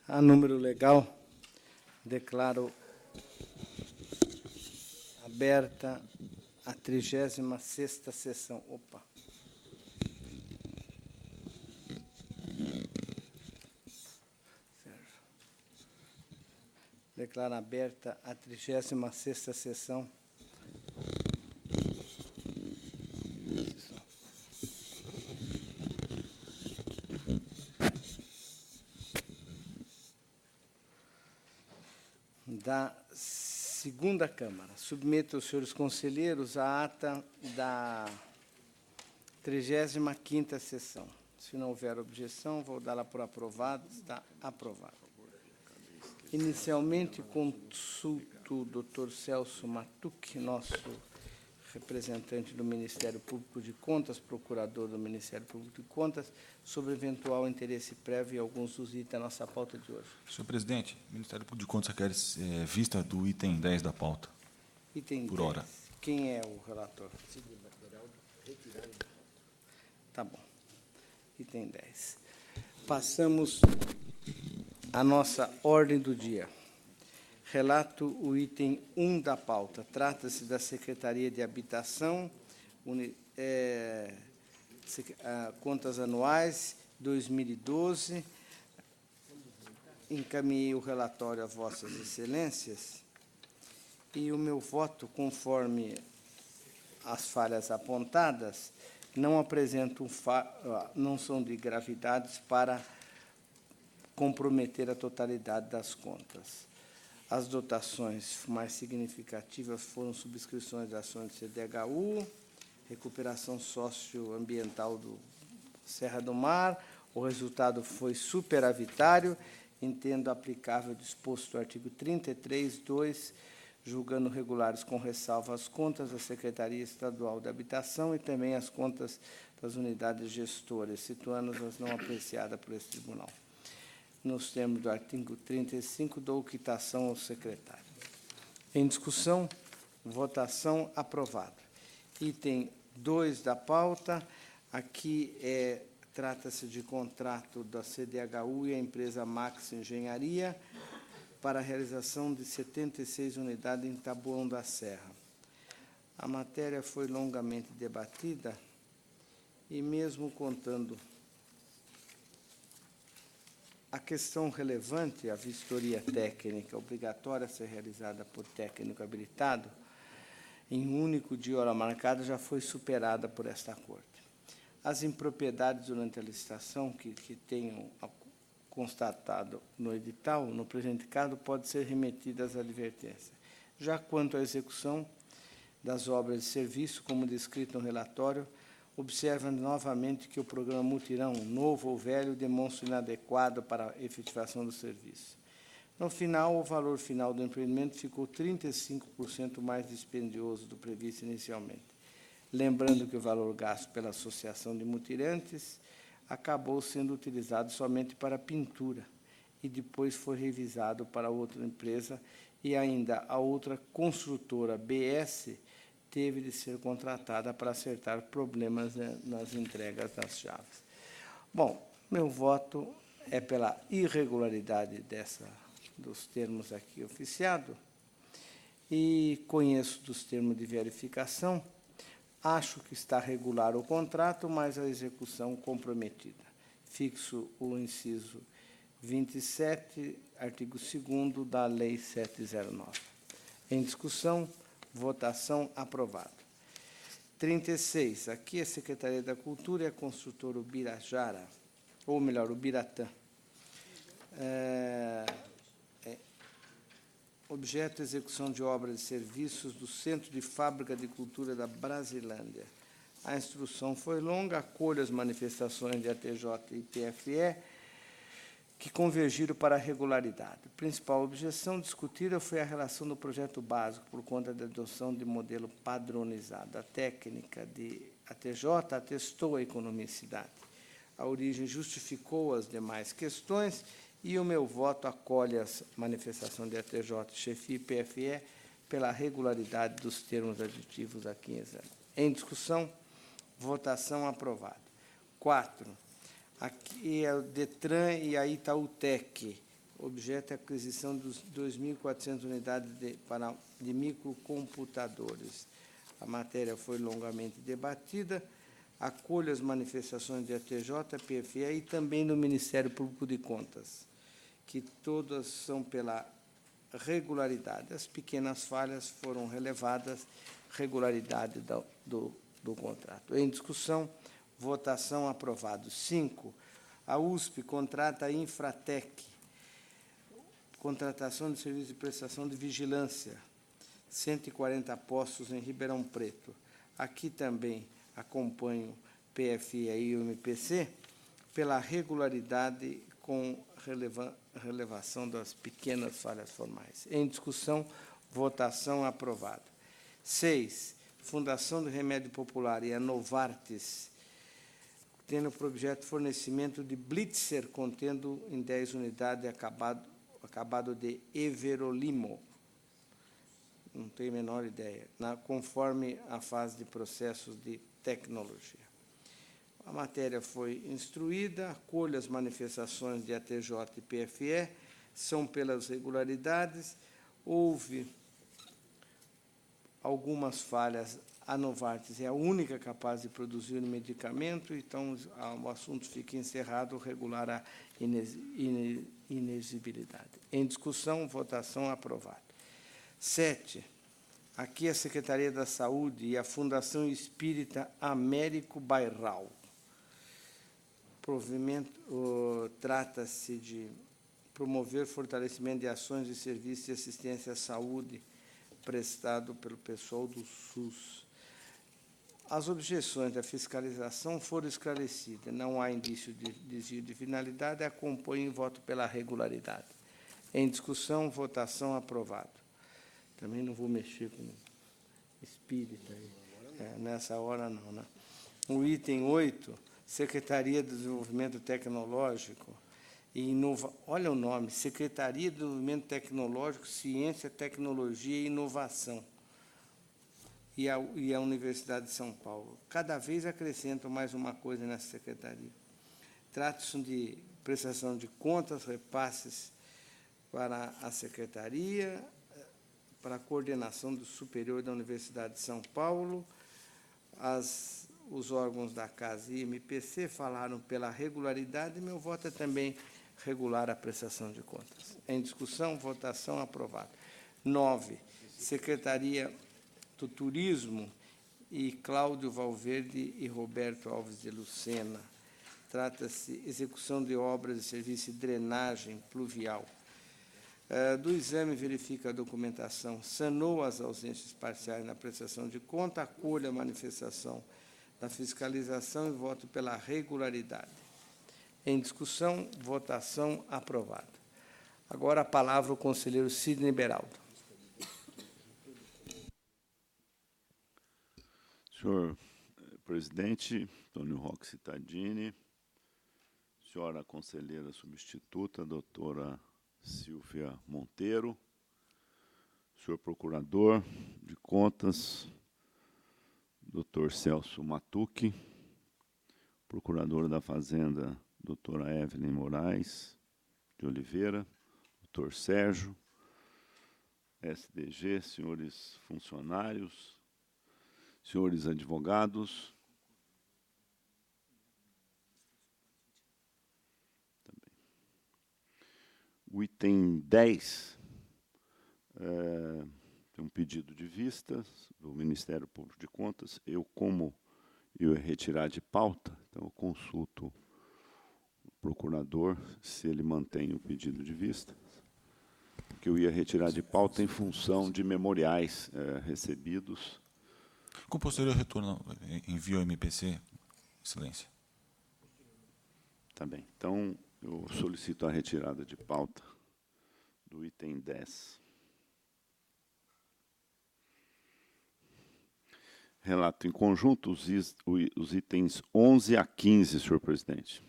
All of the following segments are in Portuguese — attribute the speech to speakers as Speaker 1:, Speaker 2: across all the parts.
Speaker 1: A número legal, declaro aberta a 36ª sessão. Opa. Declaro aberta a 36ª sessão. Da segunda Câmara. Submeto aos senhores conselheiros a ata da 35ª sessão. Se não houver objeção, vou dá-la por aprovada. Está aprovada. Inicialmente, consulto o Dr. Celso Matucci, nosso representante do Ministério Público de Contas, procurador do Ministério Público de Contas, sobre eventual interesse prévio em alguns dos itens da nossa pauta de hoje.
Speaker 2: Senhor presidente, o Ministério Público de Contas requer vista do item 10 da pauta.
Speaker 1: Item
Speaker 2: por
Speaker 1: 10.
Speaker 2: hora.
Speaker 1: Quem é o relator? Tá bom. Item 10. Passamos à nossa ordem do dia. Relato o item 1 da pauta. Trata-se da Secretaria de Habitação, contas anuais 2012. Encaminhei o relatório a Vossas Excelências e o meu voto, conforme as falhas apontadas, não apresentam não são de gravidades para comprometer a totalidade das contas. As dotações mais significativas foram subscrições de ações de CDHU, recuperação socioambiental do Serra do Mar. O resultado foi superavitário, entendo aplicável o disposto do artigo 33(2), julgando regulares com ressalva as contas da Secretaria Estadual de Habitação e também as contas das unidades gestoras, situando-as não apreciadas por esse tribunal. Nos termos do artigo 35, dou quitação ao secretário. Em discussão, votação aprovada. Item 2 da pauta, aqui trata-se de contrato da CDHU e a empresa Max Engenharia para a realização de 76 unidades em Taboão da Serra. A matéria foi longamente debatida e, mesmo contando a questão relevante, a vistoria técnica obrigatória a ser realizada por técnico habilitado, em único dia e hora marcada, já foi superada por esta Corte. As impropriedades durante a licitação que tenham constatado no edital, no presente caso, podem ser remetidas à advertência. Já quanto à execução das obras de serviço, como descrito no relatório, observa novamente que o programa Mutirão, novo ou velho, demonstra inadequado para a efetivação do serviço. No final, o valor final do empreendimento ficou 35% mais dispendioso do previsto inicialmente. Lembrando que o valor gasto pela Associação de Mutirantes acabou sendo utilizado somente para pintura e depois foi revisado para outra empresa e ainda a outra construtora, BS, teve de ser contratada para acertar problemas nas entregas das chaves. Bom, meu voto é pela irregularidade dos termos aqui oficiados e conheço dos termos de verificação. Acho que está regular o contrato, mas a execução comprometida. Fixo o inciso 27, artigo 2º da Lei 709. Em discussão, votação aprovado. 36. Aqui a Secretaria da Cultura e a construtora Ubirajara, ou melhor, Ubiratã. Objeto de execução de obras e serviços do Centro de Fábrica de Cultura da Brasilândia. A instrução foi longa, acolho as manifestações de ATJ e PFE, que convergiram para a regularidade. A principal objeção discutida foi a relação do projeto básico por conta da adoção de modelo padronizado. A técnica de ATJ atestou a economicidade. A origem justificou as demais questões e o meu voto acolhe as manifestações de ATJ, chefia e PFE pela regularidade dos termos aditivos aqui em exame. Em discussão, votação aprovada. 4. Aqui é o DETRAN e a Itautec, objeto é a aquisição dos 2.400 unidades de microcomputadores. A matéria foi longamente debatida. Acolho as manifestações de ATJ, PFE e também do Ministério Público de Contas, que todas são pela regularidade. As pequenas falhas foram relevadas, regularidade do contrato. Em discussão, votação, aprovado. 5. A USP contrata a Infratec, contratação de serviço de prestação de vigilância, 140 postos em Ribeirão Preto. Aqui também acompanho PFE e o MPC pela regularidade com relevação das pequenas falhas formais. Em discussão, votação, aprovado. 6. Fundação do Remédio Popular e a Novartis, tendo por objeto fornecimento de Blitzer, contendo em 10 unidades acabado de Everolimo. Não tenho a menor ideia, conforme a fase de processos de tecnologia. A matéria foi instruída, acolho as manifestações de ATJ e PFE, são pelas regularidades, houve algumas falhas. A Novartis é a única capaz de produzir o medicamento, então o assunto fica encerrado, regular a inexigibilidade. Em discussão, votação, aprovado. 7. Aqui a Secretaria da Saúde e a Fundação Espírita Américo Bairral. Trata-se de promover fortalecimento de ações de serviços de assistência à saúde prestado pelo pessoal do SUS. As objeções da fiscalização foram esclarecidas. Não há indício de desvio de finalidade. Acompanho e voto pela regularidade. Em discussão, votação, aprovado. Também não vou mexer com espírita. Nessa hora, não. Né? O item 8, Secretaria de Desenvolvimento Tecnológico e olha o nome, Secretaria de Desenvolvimento Tecnológico, Ciência, Tecnologia e Inovação. E a Universidade de São Paulo. Cada vez acrescentam mais uma coisa nessa secretaria. Trata-se de prestação de contas, repasses para a secretaria, para a coordenação do superior da Universidade de São Paulo. Os órgãos da Casa e MPC falaram pela regularidade, e meu voto é também regular a prestação de contas. Em discussão, votação, aprovado. 9. Secretaria do Turismo e Cláudio Valverde e Roberto Alves de Lucena. Trata-se de execução de obras de serviço de drenagem pluvial. Do exame, verifica a documentação, sanou as ausências parciais na prestação de conta, acolhe a manifestação da fiscalização e voto pela regularidade. Em discussão, votação, aprovado. Agora a palavra ao conselheiro Sidney Beraldo.
Speaker 3: Senhor presidente, Antônio Roque Cittadini, senhora conselheira substituta, doutora Silvia Monteiro, senhor procurador de contas, doutor Celso Matucci, procurador da Fazenda, doutora Evelyn Moraes de Oliveira, doutor Sérgio, SDG, senhores funcionários, senhores advogados, também. O item 10 tem um pedido de vistas do Ministério Público de Contas. Como eu ia retirar de pauta, então eu consulto o procurador se ele mantém o pedido de vista, que eu ia retirar de pauta em função de memoriais recebidos.
Speaker 2: Com posterior retorno, envio ao MPC, excelência.
Speaker 3: Tá bem. Então, eu solicito a retirada de pauta do item 10. Relato em conjunto os itens 11 a 15, senhor presidente.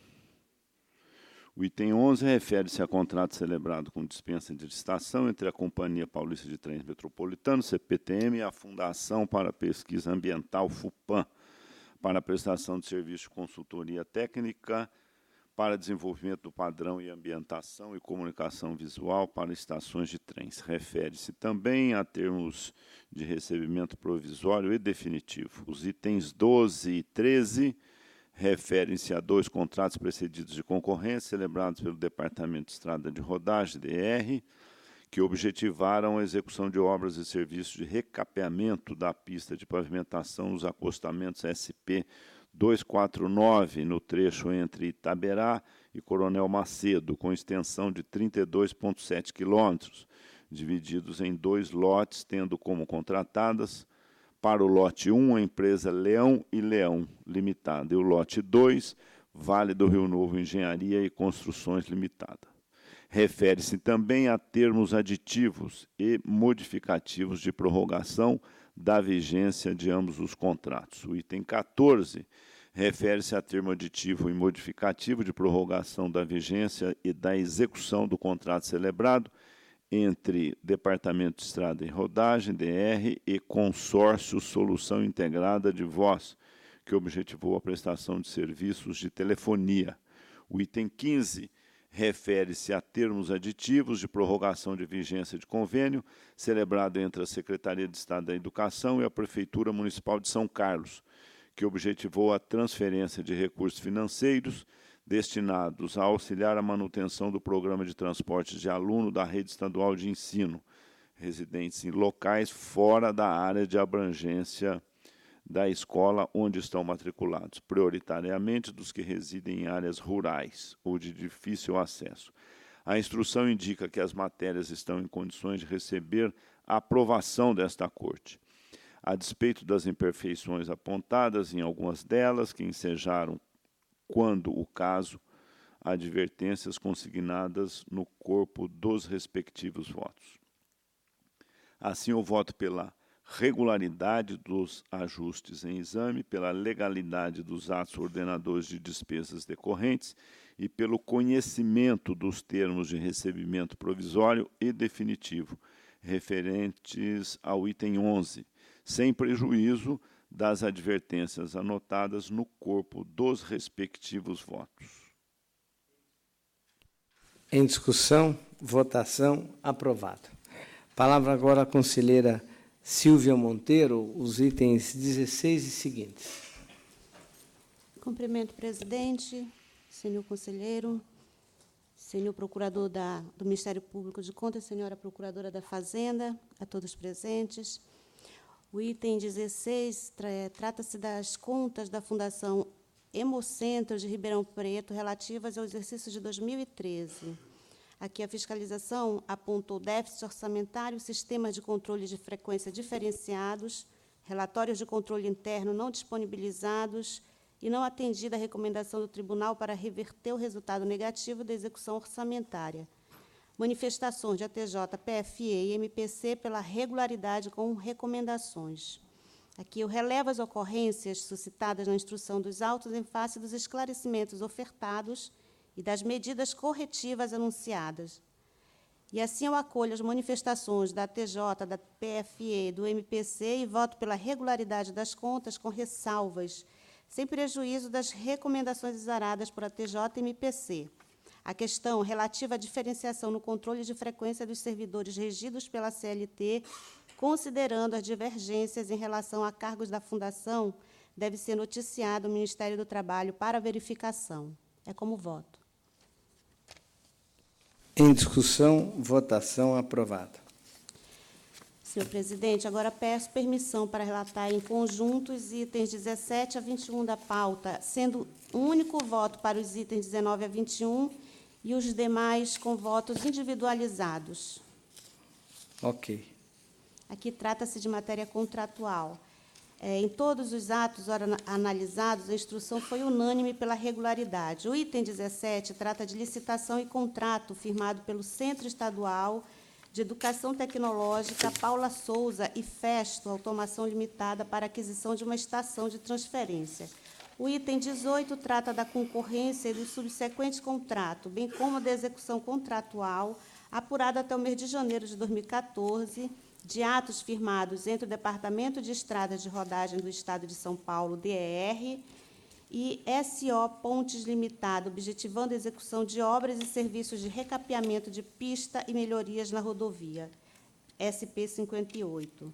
Speaker 3: O item 11 refere-se a contrato celebrado com dispensa de licitação entre a Companhia Paulista de Trens Metropolitanos, CPTM, e a Fundação para a Pesquisa Ambiental, FUPAM, para a prestação de serviço de consultoria técnica para desenvolvimento do padrão e ambientação e comunicação visual para estações de trens. Refere-se também a termos de recebimento provisório e definitivo. Os itens 12 e 13 referem-se a 2 contratos precedidos de concorrência celebrados pelo Departamento de Estrada de Rodagem, DR, que objetivaram a execução de obras e serviços de recapeamento da pista de pavimentação nos acostamentos SP 249, no trecho entre Itaberá e Coronel Macedo, com extensão de 32,7 quilômetros, divididos em 2 lotes, tendo como contratadas, para o lote 1, a empresa Leão e Leão Limitada, e o lote 2, Vale do Rio Novo Engenharia e Construções Limitada. Refere-se também a termos aditivos e modificativos de prorrogação da vigência de ambos os contratos. O item 14 refere-se a termo aditivo e modificativo de prorrogação da vigência e da execução do contrato celebrado entre Departamento de Estrada e Rodagem, DR, e Consórcio Solução Integrada de Voz, que objetivou a prestação de serviços de telefonia. O item 15 refere-se a termos aditivos de prorrogação de vigência de convênio celebrado entre a Secretaria de Estado da Educação e a Prefeitura Municipal de São Carlos, que objetivou a transferência de recursos financeiros destinados a auxiliar a manutenção do programa de transporte de aluno da rede estadual de ensino, residentes em locais fora da área de abrangência da escola onde estão matriculados, prioritariamente dos que residem em áreas rurais ou de difícil acesso. A instrução indica que as matérias estão em condições de receber a aprovação desta Corte. A despeito das imperfeições apontadas em algumas delas, que ensejaram, quando o caso, advertências consignadas no corpo dos respectivos votos. Assim, eu voto pela regularidade dos ajustes em exame, pela legalidade dos atos ordenadores de despesas decorrentes e pelo conhecimento dos termos de recebimento provisório e definitivo, referentes ao item 11, sem prejuízo das advertências anotadas no corpo dos respectivos votos.
Speaker 1: Em discussão, votação, aprovado. Palavra agora à conselheira Silvia Monteiro, os itens 16 e seguintes.
Speaker 4: Cumprimento o presidente, senhor conselheiro, senhor procurador do Ministério Público de Contas, senhora procuradora da Fazenda, a todos presentes. O item 16 trata-se das contas da Fundação Hemocentro de Ribeirão Preto relativas ao exercício de 2013. Aqui a fiscalização apontou déficit orçamentário, sistemas de controle de frequência diferenciados, relatórios de controle interno não disponibilizados e não atendida a recomendação do tribunal para reverter o resultado negativo da execução orçamentária. Manifestações de ATJ, PFE e MPC pela regularidade com recomendações. Aqui eu relevo as ocorrências suscitadas na instrução dos autos em face dos esclarecimentos ofertados e das medidas corretivas anunciadas. E assim eu acolho as manifestações da ATJ, da PFE, do MPC e voto pela regularidade das contas com ressalvas, sem prejuízo das recomendações exaradas por ATJ e MPC. A questão relativa à diferenciação no controle de frequência dos servidores regidos pela CLT, considerando as divergências em relação a cargos da Fundação, deve ser noticiado ao Ministério do Trabalho para verificação. É como voto.
Speaker 1: Em discussão, votação, aprovado.
Speaker 4: Senhor presidente, agora peço permissão para relatar em conjunto os itens 17 a 21 da pauta, sendo um único voto para os itens 19 a 21 e os demais com votos individualizados.
Speaker 1: Ok.
Speaker 4: Aqui trata-se de matéria contratual. Em todos os atos analisados, a instrução foi unânime pela regularidade. O item 17 trata de licitação e contrato firmado pelo Centro Estadual de Educação Tecnológica Paula Souza e Festo Automação Limitada para aquisição de uma estação de transferência. O item 18 trata da concorrência e do subsequente contrato, bem como da execução contratual apurada até o mês de janeiro de 2014, de atos firmados entre o Departamento de Estradas de Rodagem do Estado de São Paulo, DER, e SO Pontes Limitada, objetivando a execução de obras e serviços de recapeamento de pista e melhorias na rodovia, SP-58.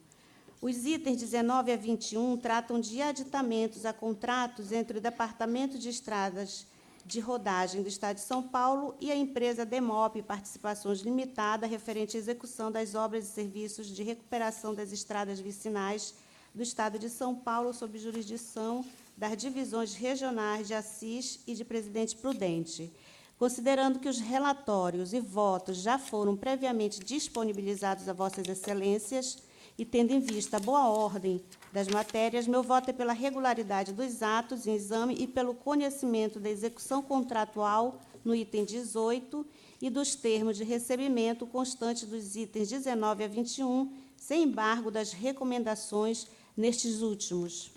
Speaker 4: Os itens 19 a 21 tratam de aditamentos a contratos entre o Departamento de Estradas de Rodagem do Estado de São Paulo e a empresa Demop Participações Limitada, referente à execução das obras e serviços de recuperação das estradas vicinais do Estado de São Paulo, sob jurisdição das divisões regionais de Assis e de Presidente Prudente. Considerando que os relatórios e votos já foram previamente disponibilizados a Vossas Excelências e tendo em vista a boa ordem das matérias, meu voto é pela regularidade dos atos em exame e pelo conhecimento da execução contratual no item 18 e dos termos de recebimento constantes dos itens 19 a 21, sem embargo das recomendações nestes últimos.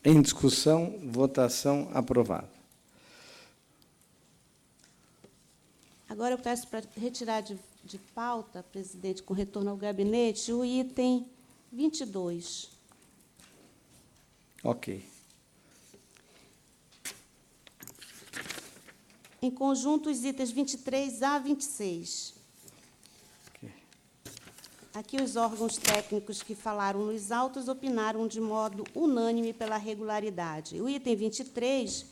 Speaker 1: Em discussão, votação, aprovado.
Speaker 4: Agora eu peço para retirar de pauta, presidente, com retorno ao gabinete, o item 22.
Speaker 1: Ok.
Speaker 4: Em conjunto, os itens 23 a 26.
Speaker 1: Ok.
Speaker 4: Aqui os órgãos técnicos que falaram nos autos opinaram de modo unânime pela regularidade. O item 23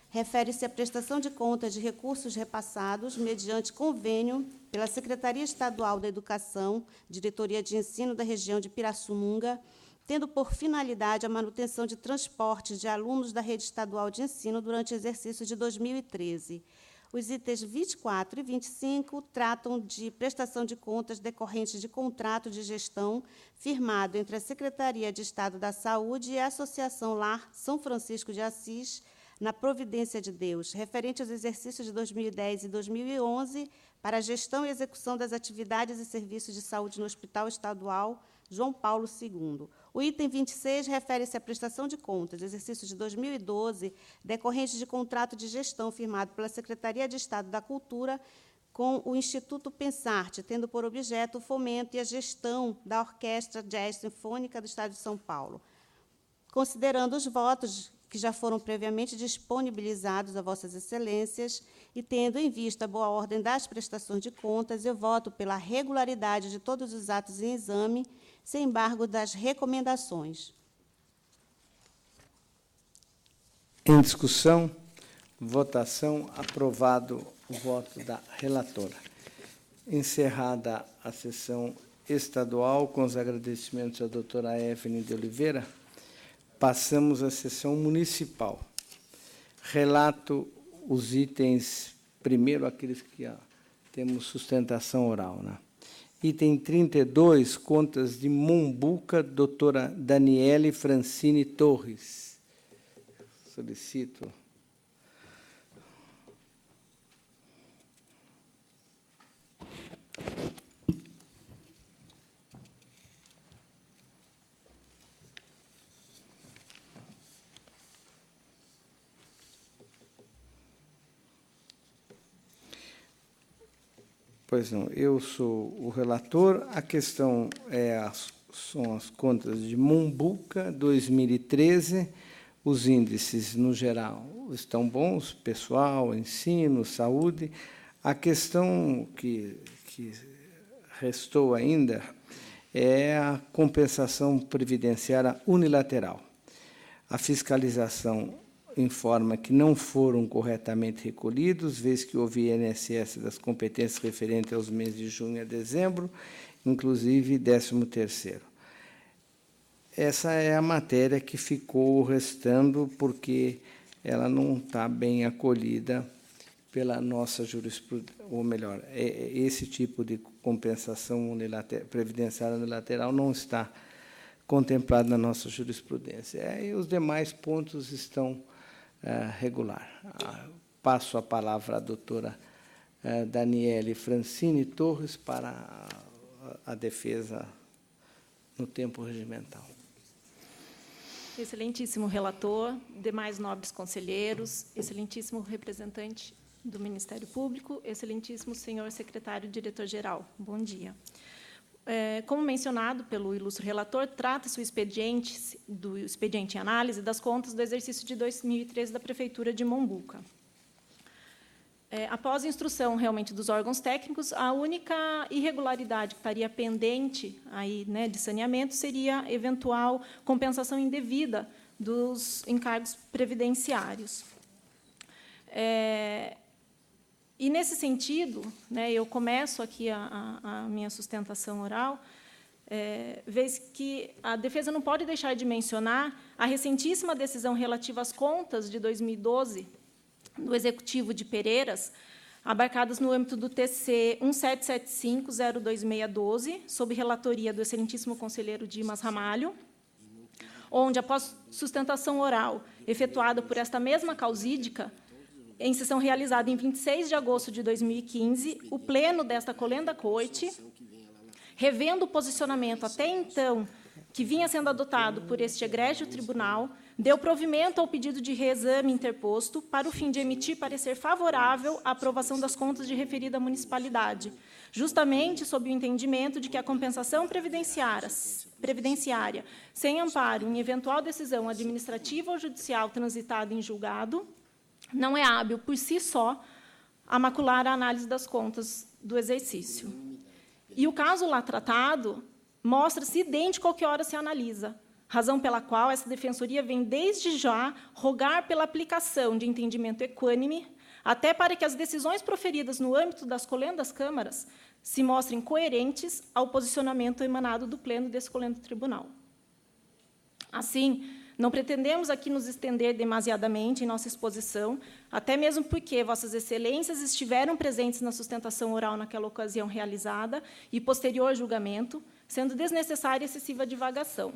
Speaker 4: refere-se à prestação de contas de recursos repassados mediante convênio pela Secretaria Estadual da Educação, Diretoria de Ensino da região de Pirassununga, tendo por finalidade a manutenção de transportes de alunos da rede estadual de ensino durante o exercício de 2013. Os itens 24 e 25 tratam de prestação de contas decorrentes de contrato de gestão firmado entre a Secretaria de Estado da Saúde e a Associação Lar São Francisco de Assis, na Providência de Deus, referente aos exercícios de 2010 e 2011, para a gestão e execução das atividades e serviços de saúde no Hospital Estadual João Paulo II. O item 26 refere-se à prestação de contas, exercício de 2012, decorrente de contrato de gestão firmado pela Secretaria de Estado da Cultura com o Instituto Pensarte, tendo por objeto o fomento e a gestão da Orquestra Jazz Sinfônica do Estado de São Paulo. Considerando os votos que já foram previamente disponibilizados a Vossas Excelências e tendo em vista a boa ordem das prestações de contas, eu voto pela regularidade de todos os atos em exame, sem embargo das recomendações.
Speaker 1: Em discussão, votação, aprovado o voto da relatora. Encerrada a sessão estadual, com os agradecimentos à doutora Evelyn de Oliveira, passamos à sessão municipal. Relato os itens, primeiro aqueles que temos sustentação oral, né? Item 32, contas de Mombuca, doutora Daniele Francine Torres. Solicito. Pois não, eu sou o relator. A questão são as contas de Mombuca, 2013. Os índices, no geral, estão bons, pessoal, ensino, saúde. A questão que restou ainda é a compensação previdenciária unilateral. A fiscalização informa que não foram corretamente recolhidos, vez que houve INSS das competências referentes aos meses de junho a dezembro, inclusive 13º. Essa é a matéria que ficou restando, porque ela não está bem acolhida pela nossa jurisprudência, ou melhor, esse tipo de compensação previdenciária unilateral não está contemplado na nossa jurisprudência. E os demais pontos estão regular. Passo a palavra à doutora Daniele Francine Torres para a defesa no tempo regimental.
Speaker 5: Excelentíssimo relator, demais nobres conselheiros, excelentíssimo representante do Ministério Público, excelentíssimo senhor secretário diretor-geral, bom dia. como mencionado pelo ilustre relator, trata-se do expediente em análise das contas do exercício de 2013 da Prefeitura de Mombuca. Após a instrução realmente dos órgãos técnicos, a única irregularidade que estaria pendente aí, né, de saneamento seria a eventual compensação indevida dos encargos previdenciários. E, nesse sentido, né, eu começo aqui a minha sustentação oral, vez que a defesa não pode deixar de mencionar a recentíssima decisão relativa às contas de 2012 do Executivo de Pereiras, abarcadas no âmbito do TC 1775-02612, sob relatoria do excelentíssimo conselheiro Dimas Ramalho, onde, após sustentação oral efetuada por esta mesma causídica, em sessão realizada em 26 de agosto de 2015, o pleno desta colenda corte, revendo o posicionamento até então que vinha sendo adotado por este egrégio tribunal, deu provimento ao pedido de reexame interposto para o fim de emitir parecer favorável à aprovação das contas de referida municipalidade, justamente sob o entendimento de que a compensação previdenciária, sem amparo em eventual decisão administrativa ou judicial transitada em julgado, não é hábil, por si só, a macular a análise das contas do exercício. E o caso lá tratado mostra-se idêntico ao que ora se analisa, razão pela qual essa defensoria vem, desde já, rogar pela aplicação de entendimento equânime, até para que as decisões proferidas no âmbito das colendas câmaras se mostrem coerentes ao posicionamento emanado do pleno desse colendo tribunal. Assim, não pretendemos aqui nos estender demasiadamente em nossa exposição, até mesmo porque Vossas Excelências estiveram presentes na sustentação oral naquela ocasião realizada e posterior julgamento, sendo desnecessária excessiva divagação.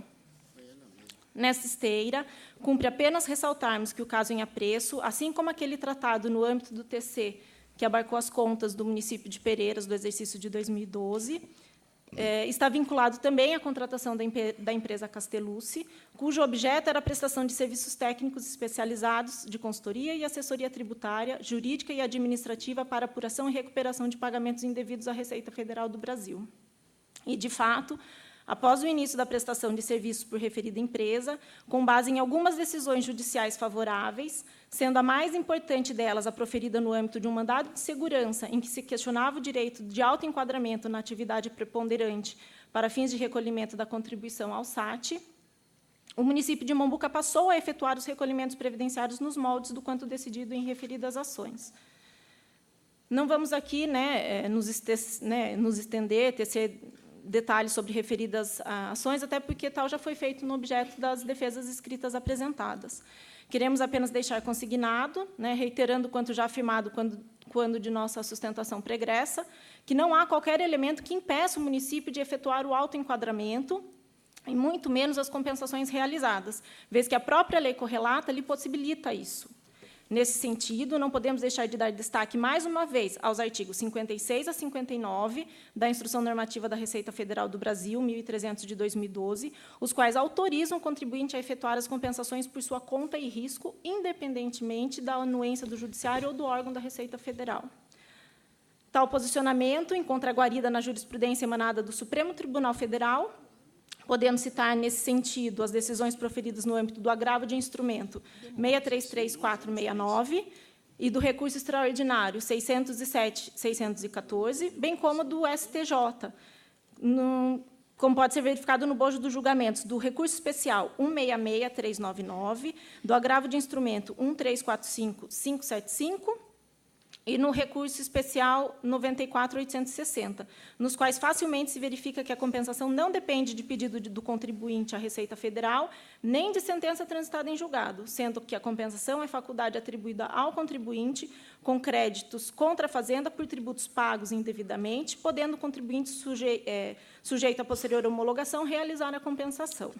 Speaker 5: Nesta esteira, cumpre apenas ressaltarmos que o caso em apreço, assim como aquele tratado no âmbito do TC, que abarcou as contas do município de Pereiras do exercício de 2012, está vinculado também à contratação da empresa Castellucci, cujo objeto era a prestação de serviços técnicos especializados de consultoria e assessoria tributária, jurídica e administrativa para apuração e recuperação de pagamentos indevidos à Receita Federal do Brasil. E, de fato, após o início da prestação de serviços por referida empresa, com base em algumas decisões judiciais favoráveis, sendo a mais importante delas a proferida no âmbito de um mandado de segurança em que se questionava o direito de autoenquadramento na atividade preponderante para fins de recolhimento da contribuição ao SAT, o município de Mombuca passou a efetuar os recolhimentos previdenciários nos moldes do quanto decidido em referidas ações. Não vamos aqui, né, nos estender, tecer detalhes sobre referidas ações, até porque tal já foi feito no objeto das defesas escritas apresentadas. Queremos apenas deixar consignado, né, reiterando quanto já afirmado quando de nossa sustentação pregressa, que não há qualquer elemento que impeça o município de efetuar o autoenquadramento, e muito menos as compensações realizadas, vez que a própria lei correlata lhe possibilita isso. Nesse sentido, não podemos deixar de dar destaque, mais uma vez, aos artigos 56 a 59 da Instrução Normativa da Receita Federal do Brasil, 1.300 de 2012, os quais autorizam o contribuinte a efetuar as compensações por sua conta e risco, independentemente da anuência do Judiciário ou do órgão da Receita Federal. Tal posicionamento encontra guarida na jurisprudência emanada do Supremo Tribunal Federal, podendo citar, nesse sentido, as decisões proferidas no âmbito do agravo de instrumento 633469 e do recurso extraordinário 607-614, bem como do STJ, como pode ser verificado no bojo dos julgamentos do recurso especial 166399, do agravo de instrumento 1345575, e no recurso especial 94.860, nos quais facilmente se verifica que a compensação não depende de pedido do contribuinte à Receita Federal, nem de sentença transitada em julgado, sendo que a compensação é faculdade atribuída ao contribuinte com créditos contra a Fazenda por tributos pagos indevidamente, podendo o contribuinte sujeito à posterior homologação realizar a compensação.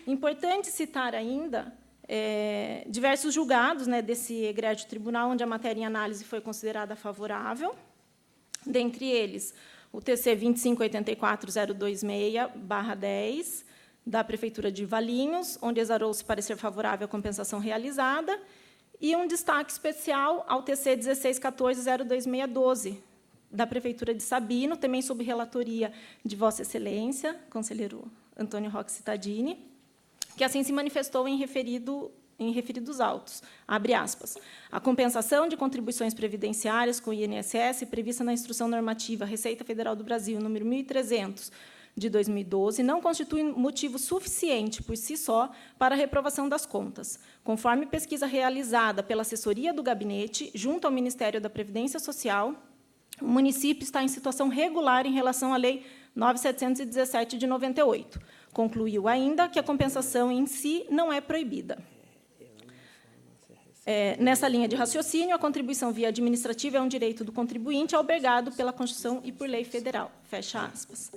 Speaker 5: Importante citar ainda diversos julgados, né, desse egrégio tribunal, onde a matéria em análise foi considerada favorável, dentre eles o TC 2584026/10, da Prefeitura de Valinhos, onde exarou-se parecer favorável à compensação realizada, E um destaque especial ao TC 1614-02612, da Prefeitura de Sabino, também sob relatoria de Vossa Excelência, conselheiro Antônio Roque Cittadini, que assim se manifestou em referidos autos. Abre aspas. A compensação de contribuições previdenciárias com o INSS, prevista na Instrução Normativa Receita Federal do Brasil, número 1300, de 2012, não constitui motivo suficiente, por si só, para a reprovação das contas. Conforme pesquisa realizada pela assessoria do gabinete, junto ao Ministério da Previdência Social, o município está em situação regular em relação à Lei 9.717, de 98. Concluiu ainda que a compensação em si não é proibida. Nessa linha de raciocínio, a contribuição via administrativa é um direito do contribuinte albergado pela Constituição e por lei federal. Fecha aspas.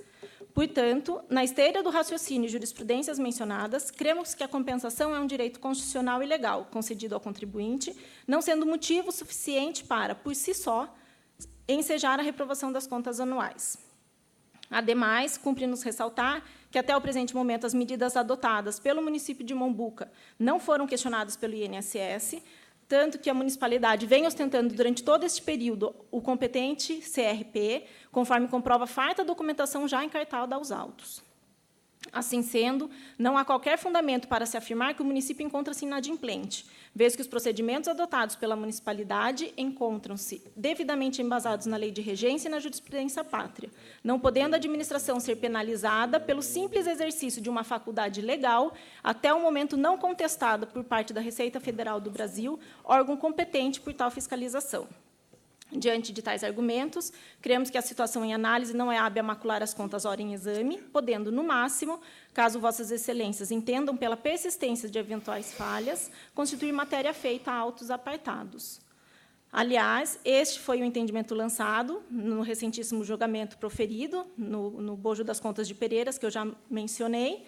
Speaker 5: Portanto, na esteira do raciocínio e jurisprudências mencionadas, cremos que a compensação é um direito constitucional e legal, concedido ao contribuinte, não sendo motivo suficiente para, por si só, ensejar a reprovação das contas anuais. Ademais, cumpre-nos ressaltar que, até o presente momento, as medidas adotadas pelo município de Mombuca não foram questionadas pelo INSS, tanto que a municipalidade vem ostentando, durante todo este período, o competente CRP, conforme comprova farta documentação já encartada aos autos. Assim sendo, não há qualquer fundamento para se afirmar que o município encontra-se inadimplente, vez que os procedimentos adotados pela municipalidade encontram-se devidamente embasados na lei de regência e na jurisprudência pátria, não podendo a administração ser penalizada pelo simples exercício de uma faculdade legal, até o momento não contestada por parte da Receita Federal do Brasil, órgão competente por tal fiscalização. Diante de tais argumentos, cremos que a situação em análise não é hábil a macular as contas ora em exame, podendo, no máximo, caso Vossas Excelências entendam pela persistência de eventuais falhas, constituir matéria feita a autos apartados. Aliás, este foi o entendimento lançado no recentíssimo julgamento proferido, no bojo das contas de Pereiras, que eu já mencionei,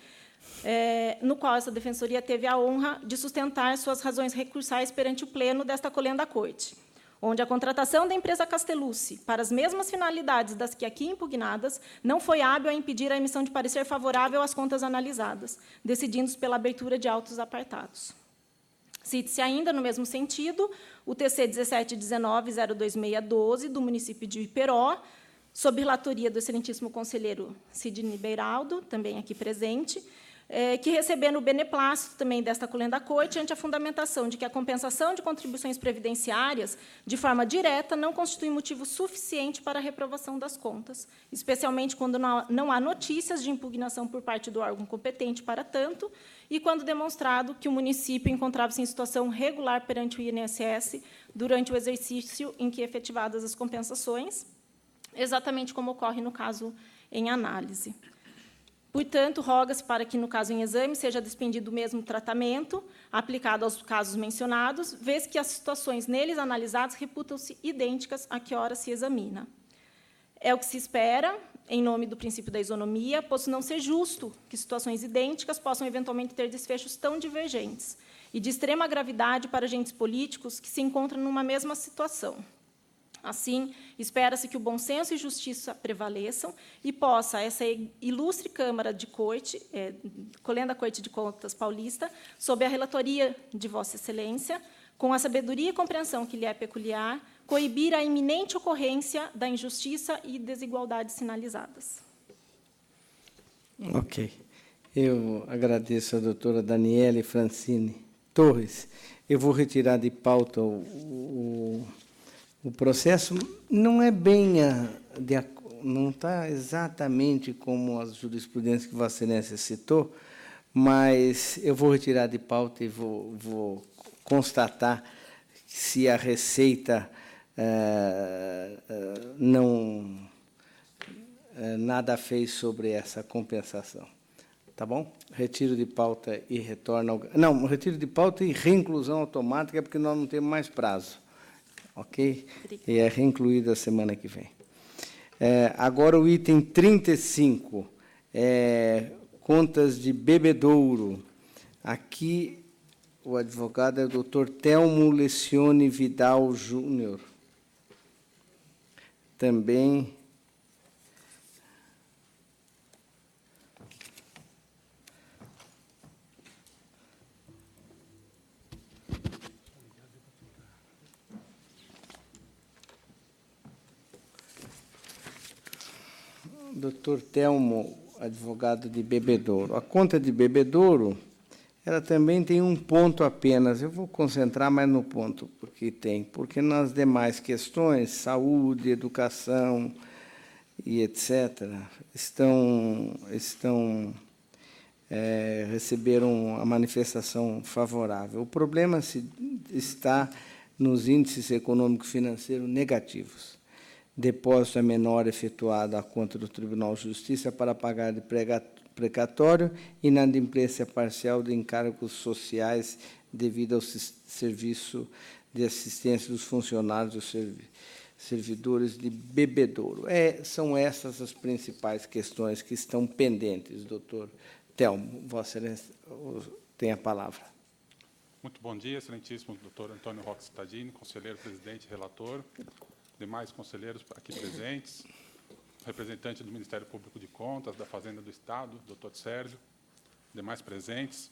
Speaker 5: no qual essa defensoria teve a honra de sustentar suas razões recursais perante o pleno desta colenda corte, onde a contratação da empresa Castellucci para as mesmas finalidades das que aqui impugnadas não foi hábil a impedir a emissão de parecer favorável às contas analisadas, decidindo-se pela abertura de autos apartados. Cite-se ainda, no mesmo sentido, o TC 1719-02612, do município de Iperó, sob relatoria do excelentíssimo conselheiro Sidney Beiraldo, também aqui presente, que recebendo o beneplácito também desta colenda corte, ante a fundamentação de que a compensação de contribuições previdenciárias, de forma direta, não constitui motivo suficiente para a reprovação das contas, especialmente quando não há notícias de impugnação por parte do órgão competente para tanto, e quando demonstrado que o município encontrava-se em situação regular perante o INSS durante o exercício em que efetivadas as compensações, exatamente como ocorre no caso em análise. Portanto, roga-se para que, no caso em exame, seja despendido o mesmo tratamento aplicado aos casos mencionados, vez que as situações neles analisadas reputam-se idênticas a que ora se examina. É o que se espera, em nome do princípio da isonomia, posto não ser justo que situações idênticas possam eventualmente ter desfechos tão divergentes e de extrema gravidade para agentes políticos que se encontram numa mesma situação. Assim, espera-se que o bom senso e justiça prevaleçam e possa essa ilustre Câmara de Corte, Colenda Corte de Contas Paulista, sob a relatoria de Vossa Excelência, com a sabedoria e compreensão que lhe é peculiar, coibir a iminente ocorrência da injustiça e desigualdades sinalizadas.
Speaker 1: Ok. Eu agradeço a doutora Daniele Francini Torres. Eu vou retirar de pauta o processo. Não é bem não está exatamente como as jurisprudências que Vossa Excelência citou, mas eu vou retirar de pauta e vou constatar se a Receita nada fez sobre essa compensação. Tá bom? Retiro de pauta e retorno ao... Não, retiro de pauta e reinclusão automática, porque nós não temos mais prazo. Ok? E é reincluído a semana que vem. Agora, o item 35, contas de bebedouro. Aqui, o advogado é o doutor Telmo Lecione Vidal Júnior. Também... Dr. Telmo, advogado de Bebedouro. A conta de Bebedouro, ela também tem um ponto apenas. Eu vou concentrar mais no ponto porque nas demais questões, saúde, educação e etc., receberam a manifestação favorável. O problema está nos índices econômico-financeiros negativos. Depósito é menor efetuado à conta do Tribunal de Justiça para pagar de precatório e inadimplência parcial de encargos sociais devido ao serviço de assistência dos funcionários dos servidores de Bebedouro. São essas as principais questões que estão pendentes, doutor Telmo. Vossa Excelência tem a palavra.
Speaker 6: Muito bom dia, excelentíssimo doutor Antônio Roque Cittadini, conselheiro, presidente, relator, demais conselheiros aqui presentes, representante do Ministério Público de Contas, da Fazenda do Estado, doutor Sérgio, demais presentes.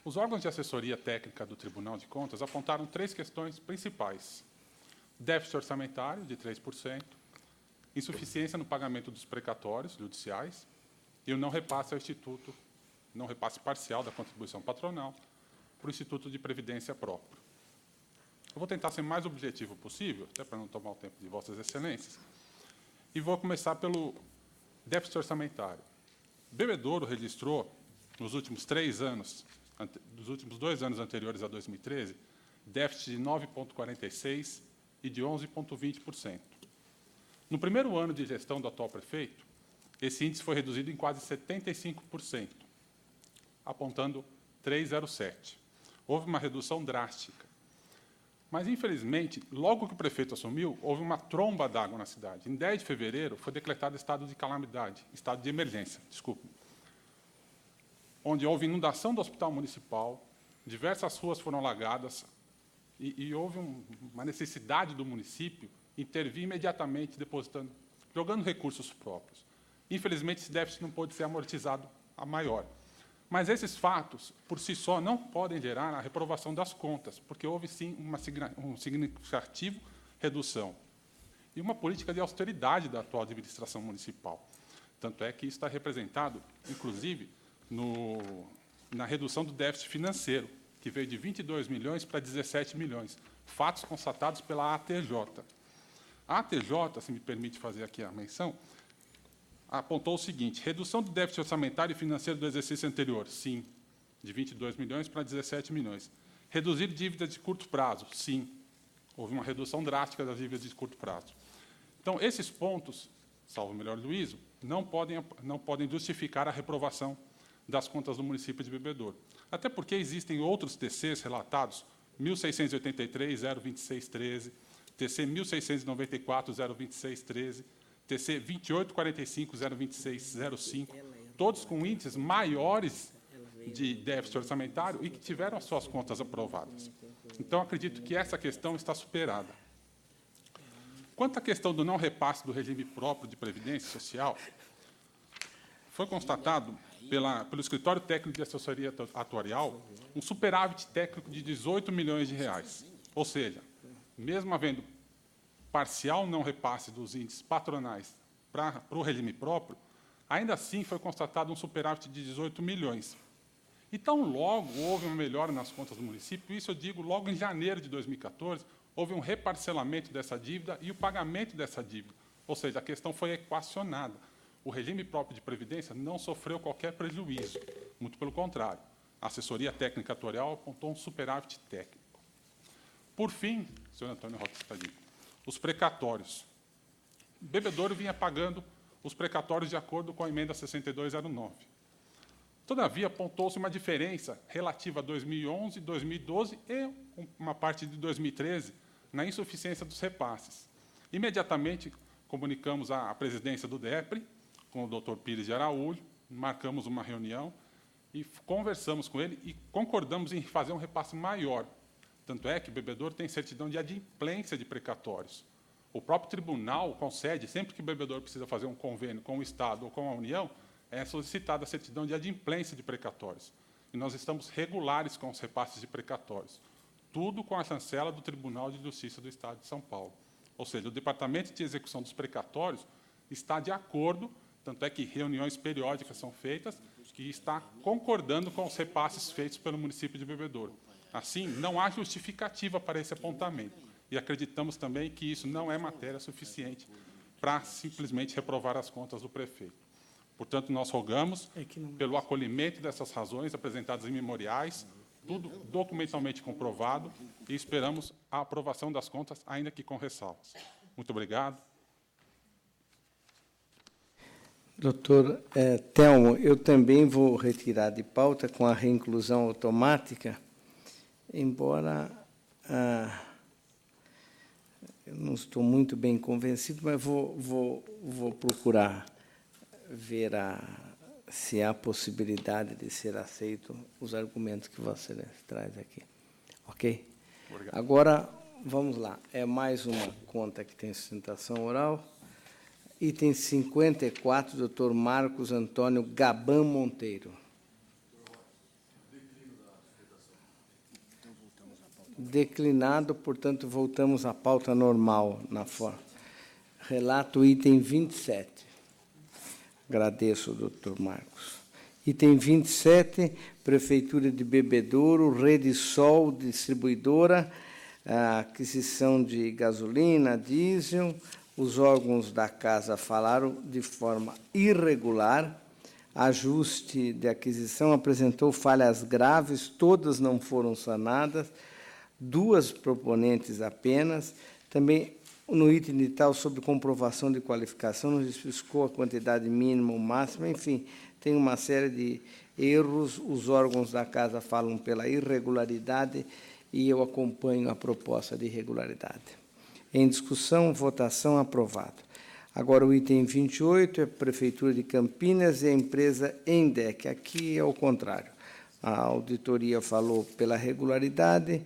Speaker 6: Os órgãos de assessoria técnica do Tribunal de Contas apontaram 3 questões principais: déficit orçamentário de 3%, insuficiência no pagamento dos precatórios judiciais e o não repasse ao Instituto, não repasse parcial da contribuição patronal para o Instituto de Previdência próprio. Eu vou tentar ser mais objetivo possível, até para não tomar o tempo de Vossas Excelências, e vou começar pelo déficit orçamentário. Bebedouro registrou, nos últimos 3 anos, dos últimos 2 anos anteriores a 2013, déficit de 9,46% e de 11,20%. No primeiro ano de gestão do atual prefeito, esse índice foi reduzido em quase 75%, apontando 3,07%. Houve uma redução drástica. Mas, infelizmente, logo que o prefeito assumiu, houve uma tromba d'água na cidade. Em 10 de fevereiro, foi decretado estado de calamidade, estado de emergência, desculpe, onde houve inundação do hospital municipal, diversas ruas foram alagadas e houve uma necessidade do município intervir imediatamente, jogando recursos próprios. Infelizmente, esse déficit não pôde ser amortizado a maior. Mas esses fatos, por si só, não podem gerar a reprovação das contas, porque houve, sim, uma significativa redução e uma política de austeridade da atual administração municipal. Tanto é que isso está representado, inclusive, na redução do déficit financeiro, que veio de 22 milhões para 17 milhões, fatos constatados pela ATJ. A ATJ, se me permite fazer aqui a menção, apontou o seguinte: redução do déficit orçamentário e financeiro do exercício anterior, sim, de 22 milhões para 17 milhões. Reduzir dívidas de curto prazo, sim, houve uma redução drástica das dívidas de curto prazo. Então, esses pontos, salvo o melhor juízo, não podem justificar a reprovação das contas do município de Bebedouro. Até porque existem outros TCs relatados, 1683-02613, TC 1694-02613, TC 2845-02605, todos com índices maiores de déficit orçamentário e que tiveram as suas contas aprovadas. Então, acredito que essa questão está superada. Quanto à questão do não repasse do regime próprio de previdência social, foi constatado pelo Escritório Técnico de Assessoria Atuarial um superávit técnico de 18 milhões de reais. Ou seja, mesmo havendo parcial não repasse dos índices patronais para o regime próprio, ainda assim foi constatado um superávit de 18 milhões. Então, logo houve uma melhora nas contas do município, isso eu digo logo em janeiro de 2014, houve um reparcelamento dessa dívida e o pagamento dessa dívida. Ou seja, a questão foi equacionada. O regime próprio de previdência não sofreu qualquer prejuízo, muito pelo contrário. A assessoria técnica atuarial apontou um superávit técnico. Por fim, senhor Antônio Roque Cittadini, os precatórios. Bebedouro vinha pagando os precatórios de acordo com a emenda 6209. Todavia, apontou-se uma diferença relativa a 2011, 2012 e uma parte de 2013 na insuficiência dos repasses. Imediatamente, comunicamos à presidência do DEPRE, com o doutor Pires de Araújo, marcamos uma reunião e conversamos com ele e concordamos em fazer um repasse maior. Tanto é que Bebedouro tem certidão de adimplência de precatórios. O próprio tribunal concede, sempre que o Bebedouro precisa fazer um convênio com o Estado ou com a União, é solicitada a certidão de adimplência de precatórios. E nós estamos regulares com os repasses de precatórios. Tudo com a chancela do Tribunal de Justiça do Estado de São Paulo. Ou seja, o Departamento de Execução dos Precatórios está de acordo, tanto é que reuniões periódicas são feitas, que está concordando com os repasses feitos pelo município de Bebedouro. Assim, não há justificativa para esse apontamento. E acreditamos também que isso não é matéria suficiente para simplesmente reprovar as contas do prefeito. Portanto, nós rogamos pelo acolhimento dessas razões apresentadas em memoriais, tudo documentalmente comprovado, e esperamos a aprovação das contas, ainda que com ressalvas. Muito obrigado.
Speaker 1: Doutor Telmo, eu também vou retirar de pauta com a reinclusão automática, embora eu não estou muito bem convencido, mas vou procurar ver se há possibilidade de ser aceito os argumentos que você traz aqui. Ok?
Speaker 6: Obrigado.
Speaker 1: Agora, vamos lá. É mais uma conta que tem sustentação oral. Item 54, doutor Marcos Antônio Gaban Monteiro. Declinado, portanto, voltamos à pauta normal na forma. Relato item 27. Agradeço, doutor Marcos. Item 27, Prefeitura de Bebedouro, Rede Sol Distribuidora, aquisição de gasolina, diesel. Os órgãos da casa falaram de forma irregular. Ajuste de aquisição apresentou falhas graves, todas não foram sanadas, 2 proponentes apenas. Também, no item de tal, sobre comprovação de qualificação, não especificou a quantidade mínima ou máxima, enfim, tem uma série de erros. Os órgãos da casa falam pela irregularidade e eu acompanho a proposta de irregularidade. Em discussão, votação, aprovado. Agora, o item 28 é a Prefeitura de Campinas e a empresa Endec. Aqui é o contrário. A auditoria falou pela regularidade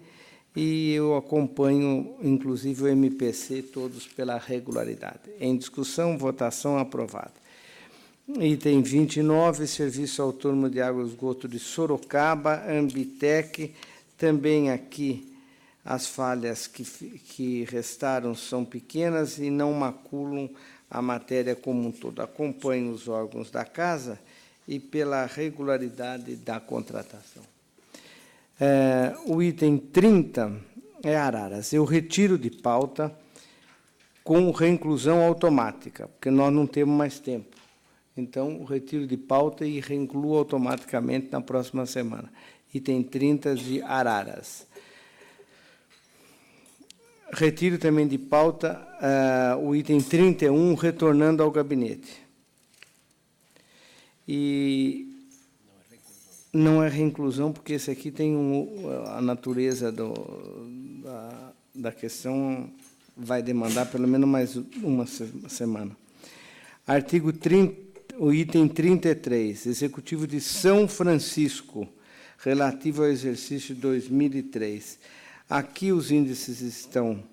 Speaker 1: e eu acompanho, inclusive, o MPC, todos pela regularidade. Em discussão, votação, aprovado. Item 29, Serviço Autônomo de Água e Esgoto de Sorocaba, Ambitec, também aqui as falhas que restaram são pequenas e não maculam a matéria como um todo. Acompanho os órgãos da casa e pela regularidade da contratação. O item 30 é Araras. Eu retiro de pauta com reinclusão automática, porque nós não temos mais tempo. Então, retiro de pauta e reincluo automaticamente na próxima semana. Item 30 de Araras. Retiro também de pauta o item 31, retornando ao gabinete. E não é reinclusão, porque esse aqui tem a natureza da questão, vai demandar pelo menos mais uma semana. Artigo 30, o item 33, Executivo de São Francisco, relativo ao exercício 2003. Aqui os índices estão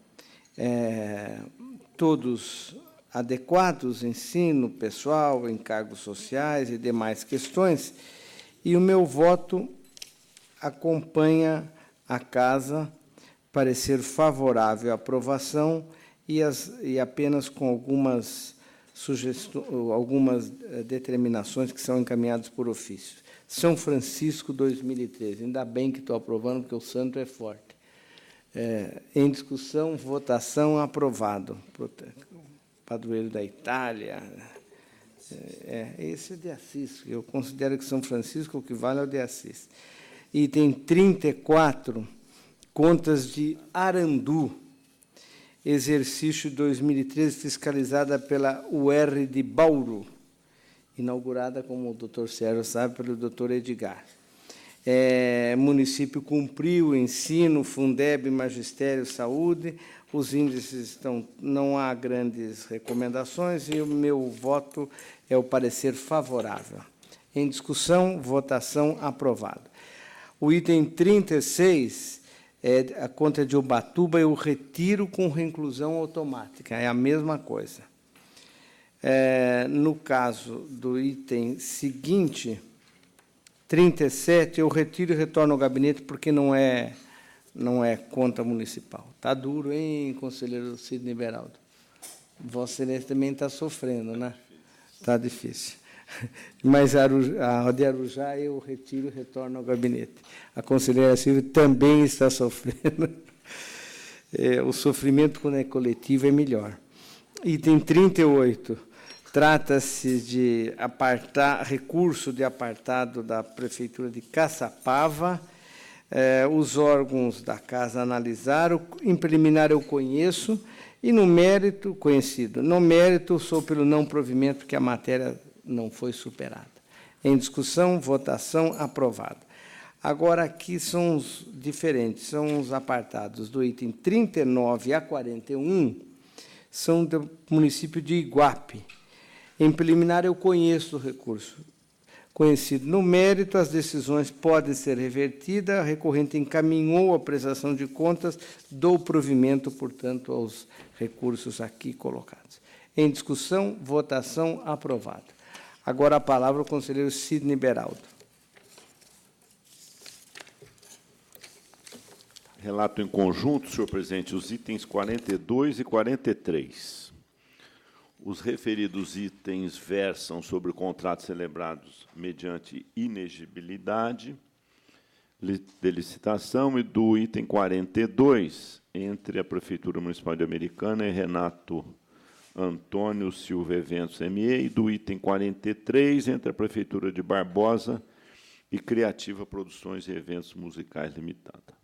Speaker 1: todos adequados, ensino pessoal, encargos sociais e demais questões, e o meu voto acompanha a casa, parecer favorável à aprovação e apenas com algumas determinações que são encaminhadas por ofício. São Francisco 2013. Ainda bem que estou aprovando, porque o santo é forte. Em discussão, votação, aprovado. Padroeiro da Itália. Esse é de Assis. Eu considero que São Francisco o que vale é o de Assis. Item 34, contas de Arandu. Exercício 2013, fiscalizada pela UR de Bauru. Inaugurada, como o doutor Sérgio sabe, pelo doutor Edgar. Município cumpriu o ensino, Fundeb, Magistério, Saúde, os índices estão, não há grandes recomendações e o meu voto é o parecer favorável. Em discussão, votação, aprovado. O item 36 é a conta de Ubatuba, eu retiro com reinclusão automática, é a mesma coisa. No caso do item seguinte, 37, eu retiro e retorno ao gabinete, porque não é conta municipal. Está duro, hein, conselheiro Sidney Beraldo? Vossa Excelência também está sofrendo, né? Está difícil. Mas a de Arujá eu retiro e retorno ao gabinete. A conselheira Silvia também está sofrendo. O sofrimento, quando é coletivo, é melhor. Item 38. Trata-se de recurso de apartado da Prefeitura de Caçapava. Os órgãos da Casa analisaram. Em preliminar, eu conheço. E, no mérito, conhecido. No mérito, sou pelo não provimento que a matéria não foi superada. Em discussão, votação, aprovado. Agora, aqui são os diferentes, são os apartados do item 39 a 41, são do município de Iguape. Em preliminar, eu conheço o recurso. Conhecido no mérito, as decisões podem ser revertidas, a recorrente encaminhou a prestação de contas, dou provimento, portanto, aos recursos aqui colocados. Em discussão, votação, aprovado. Agora a palavra ao conselheiro Sidney Beraldo.
Speaker 3: Relato em conjunto, senhor presidente, os itens 42 e 43. Os referidos itens versam sobre contratos celebrados mediante inexigibilidade de licitação e do item 42, entre a Prefeitura Municipal de Americana e Renato Antônio Silva Eventos ME, e do item 43, entre a Prefeitura de Barbosa e Criativa Produções e Eventos Musicais Limitada.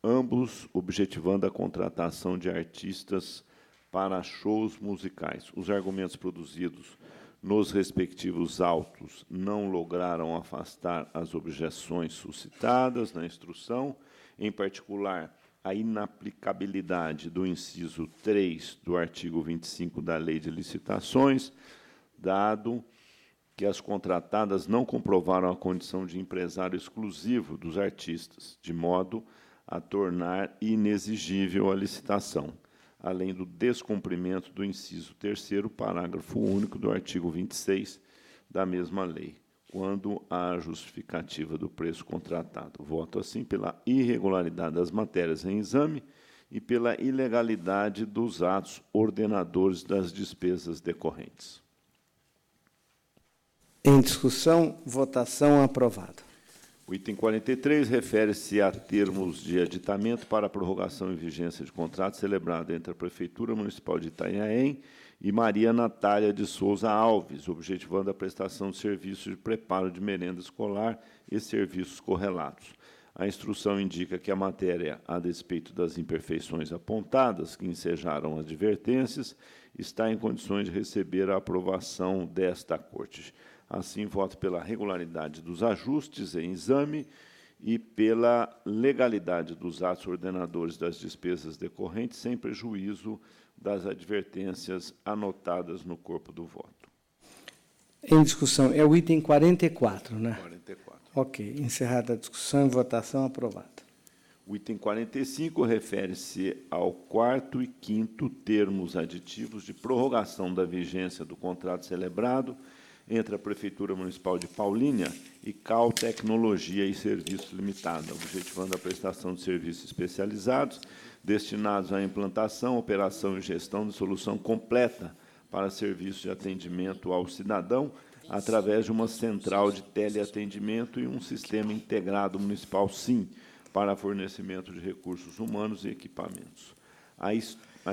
Speaker 3: Ambos objetivando a contratação de artistas para shows musicais. Os argumentos produzidos nos respectivos autos não lograram afastar as objeções suscitadas na instrução, em particular, a inaplicabilidade do inciso 3 do artigo 25 da Lei de Licitações, dado que as contratadas não comprovaram a condição de empresário exclusivo dos artistas, de modo a tornar inexigível a licitação, além do descumprimento do inciso 3º, parágrafo único do artigo 26 da mesma lei, quando há justificativa do preço contratado. Voto, assim, pela irregularidade das matérias em exame e pela ilegalidade dos atos ordenadores das despesas decorrentes.
Speaker 1: Em discussão, votação, aprovado.
Speaker 3: O item 43 refere-se a termos de aditamento para a prorrogação e vigência de contrato celebrado entre a Prefeitura Municipal de Itanhaém e Maria Natália de Souza Alves, objetivando a prestação de serviços de preparo de merenda escolar e serviços correlatos. A instrução indica que a matéria, a despeito das imperfeições apontadas, que ensejaram advertências, está em condições de receber a aprovação desta Corte. Assim, voto pela regularidade dos ajustes em exame e pela legalidade dos atos ordenadores das despesas decorrentes, sem prejuízo das advertências anotadas no corpo do voto.
Speaker 1: Em discussão, é o item 44, né?
Speaker 3: 44.
Speaker 1: Ok. Encerrada a discussão e votação, aprovada.
Speaker 3: O item 45 refere-se ao 4º e 5º termos aditivos de prorrogação da vigência do contrato celebrado entre a Prefeitura Municipal de Paulínia e Cal Tecnologia e Serviços Limitada, objetivando a prestação de serviços especializados destinados à implantação, operação e gestão de solução completa para serviços de atendimento ao cidadão através de uma central de teleatendimento e um sistema integrado municipal SIM para fornecimento de recursos humanos e equipamentos. A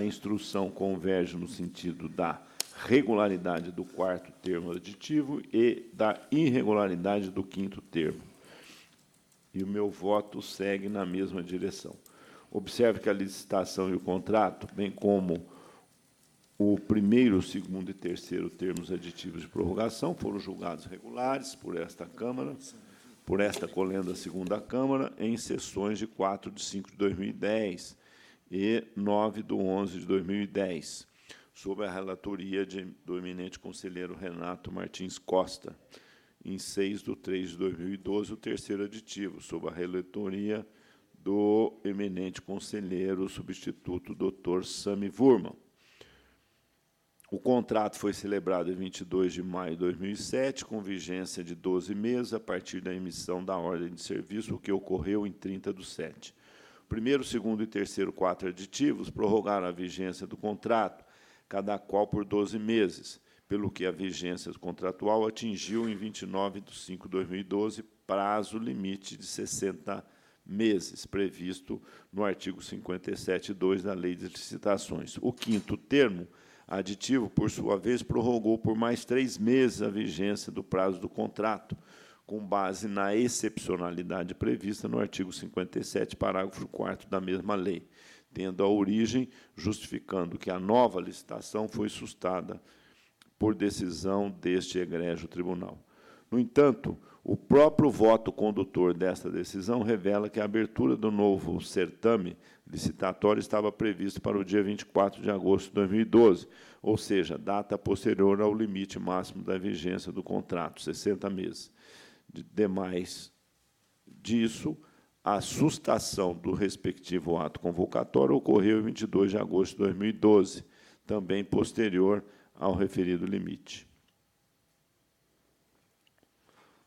Speaker 3: instrução converge no sentido da regularidade do 4º termo aditivo e da irregularidade do 5º termo. E o meu voto segue na mesma direção. Observe que a licitação e o contrato, bem como o 1º, 2º e 3º termos aditivos de prorrogação, foram julgados regulares por esta Câmara, por esta colenda 2ª Câmara, em sessões de 4/5/2010 e 9/11/2010, sob a relatoria do eminente conselheiro Renato Martins Costa, em 6/3/2012, o 3º aditivo, sob a relatoria do eminente conselheiro substituto Dr. Sami Wurman. O contrato foi celebrado em 22 de maio de 2007, com vigência de 12 meses, a partir da emissão da ordem de serviço, o que ocorreu em 30/7. O 1º, 2º e 3º 4 aditivos prorrogaram a vigência do contrato, cada qual por 12 meses, pelo que a vigência contratual atingiu, em 29 de 5 de 2012, prazo limite de 60 meses, previsto no artigo 57.2 da Lei de Licitações. O quinto termo aditivo, por sua vez, prorrogou por mais 3 meses a vigência do prazo do contrato, com base na excepcionalidade prevista no artigo 57, parágrafo 4º da mesma lei, tendo a origem justificando que a nova licitação foi sustada por decisão deste egrégio tribunal. No entanto, o próprio voto condutor desta decisão revela que a abertura do novo certame licitatório estava prevista para o dia 24 de agosto de 2012, ou seja, data posterior ao limite máximo da vigência do contrato, 60 meses. Demais disso, a sustação do respectivo ato convocatório ocorreu em 22 de agosto de 2012, também posterior ao referido limite.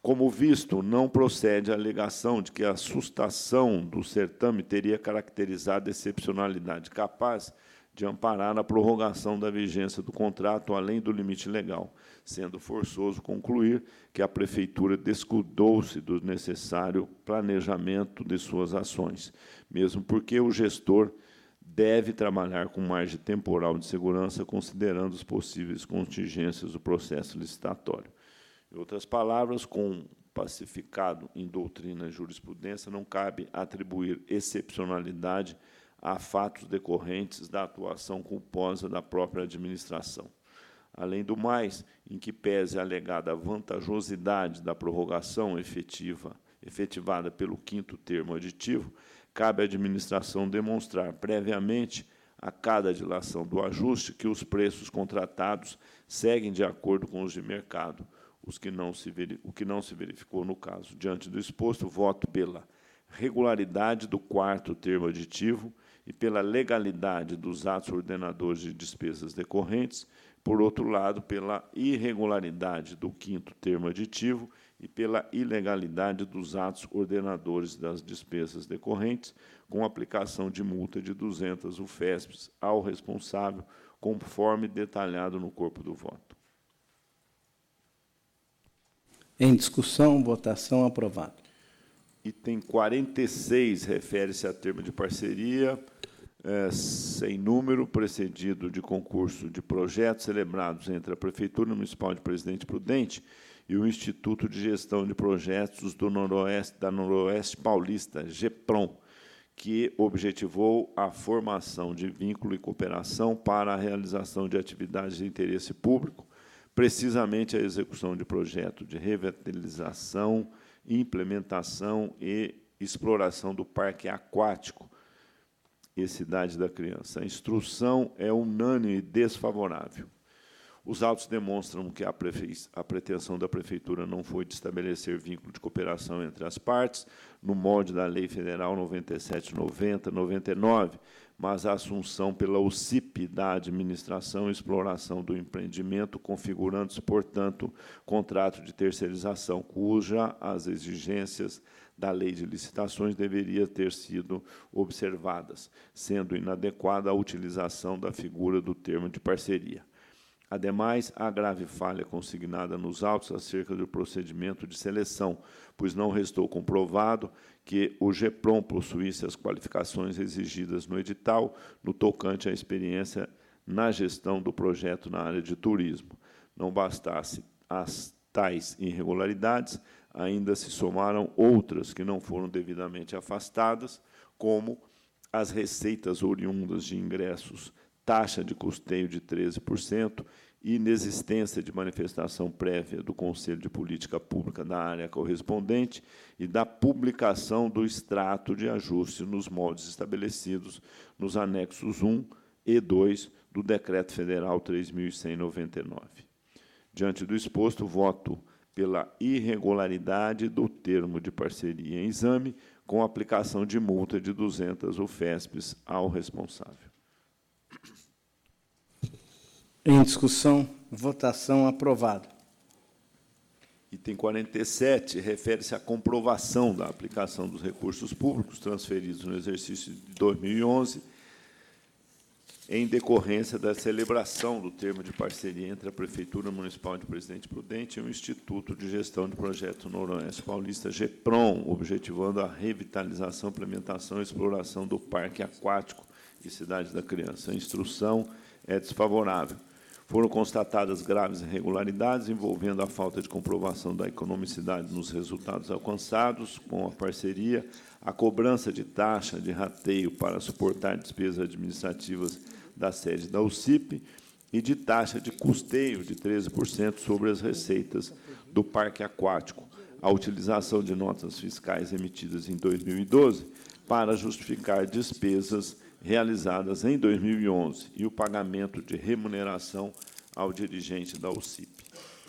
Speaker 3: Como visto, não procede a alegação de que a sustação do certame teria caracterizado excepcionalidade capaz de amparar a prorrogação da vigência do contrato além do limite legal, sendo forçoso concluir que a Prefeitura descuidou-se do necessário planejamento de suas ações, mesmo porque o gestor deve trabalhar com margem temporal de segurança, considerando as possíveis contingências do processo licitatório. Em outras palavras, com pacificado em doutrina e jurisprudência, não cabe atribuir excepcionalidade a fatos decorrentes da atuação culposa da própria administração. Além do mais, em que pese a alegada vantajosidade da prorrogação efetivada pelo quinto termo aditivo, cabe à administração demonstrar previamente a cada dilação do ajuste que os preços contratados seguem de acordo com os de mercado, o que não se verificou no caso. Diante do exposto, voto pela regularidade do quarto termo aditivo e pela legalidade dos atos ordenadores de despesas decorrentes, por outro lado, pela irregularidade do quinto termo aditivo e pela ilegalidade dos atos ordenadores das despesas decorrentes, com aplicação de multa de 200 UFESPs ao responsável, conforme detalhado no corpo do voto.
Speaker 1: Em discussão, votação, aprovado.
Speaker 3: Item 46 refere-se a termo de parceria sem número, precedido de concurso de projetos celebrados entre a Prefeitura Municipal de Presidente Prudente e o Instituto de Gestão de Projetos da Noroeste Paulista, GEPROM, que objetivou a formação de vínculo e cooperação para a realização de atividades de interesse público, precisamente a execução de projeto de revitalização, implementação e exploração do parque aquático e Cidade da Criança. A instrução é unânime e desfavorável. Os autos demonstram que a pretensão da Prefeitura não foi de estabelecer vínculo de cooperação entre as partes, no molde da Lei Federal 97/90/99, mas a assunção pela UCIP da administração e exploração do empreendimento, configurando-se, portanto, contrato de terceirização, cuja as exigências da Lei de Licitações deveria ter sido observadas, sendo inadequada a utilização da figura do termo de parceria. Ademais, há grave falha consignada nos autos acerca do procedimento de seleção, pois não restou comprovado que o GEPROM possuísse as qualificações exigidas no edital no tocante à experiência na gestão do projeto na área de turismo. Não bastasse as tais irregularidades, ainda se somaram outras que não foram devidamente afastadas, como as receitas oriundas de ingressos, taxa de custeio de 13%, inexistência de manifestação prévia do Conselho de Política Pública da área correspondente e da publicação do extrato de ajuste nos moldes estabelecidos nos anexos 1 e 2 do Decreto Federal 3.199. Diante do exposto, voto pela irregularidade do termo de parceria em exame, com aplicação de multa de 200 UFESPs ao responsável.
Speaker 1: Em discussão, votação, aprovado.
Speaker 3: Item 47 refere-se à comprovação da aplicação dos recursos públicos transferidos no exercício de 2011 em decorrência da celebração do termo de parceria entre a Prefeitura Municipal de Presidente Prudente e o Instituto de Gestão de Projetos Noroeste Paulista, GEPROM, objetivando a revitalização, implementação e exploração do Parque Aquático e Cidade da Criança. A instrução é desfavorável. Foram constatadas graves irregularidades envolvendo a falta de comprovação da economicidade nos resultados alcançados com a parceria, a cobrança de taxa de rateio para suportar despesas administrativas da sede da UCIP e de taxa de custeio de 13% sobre as receitas do Parque Aquático, a utilização de notas fiscais emitidas em 2012 para justificar despesas realizadas em 2011 e o pagamento de remuneração ao dirigente da UCIP,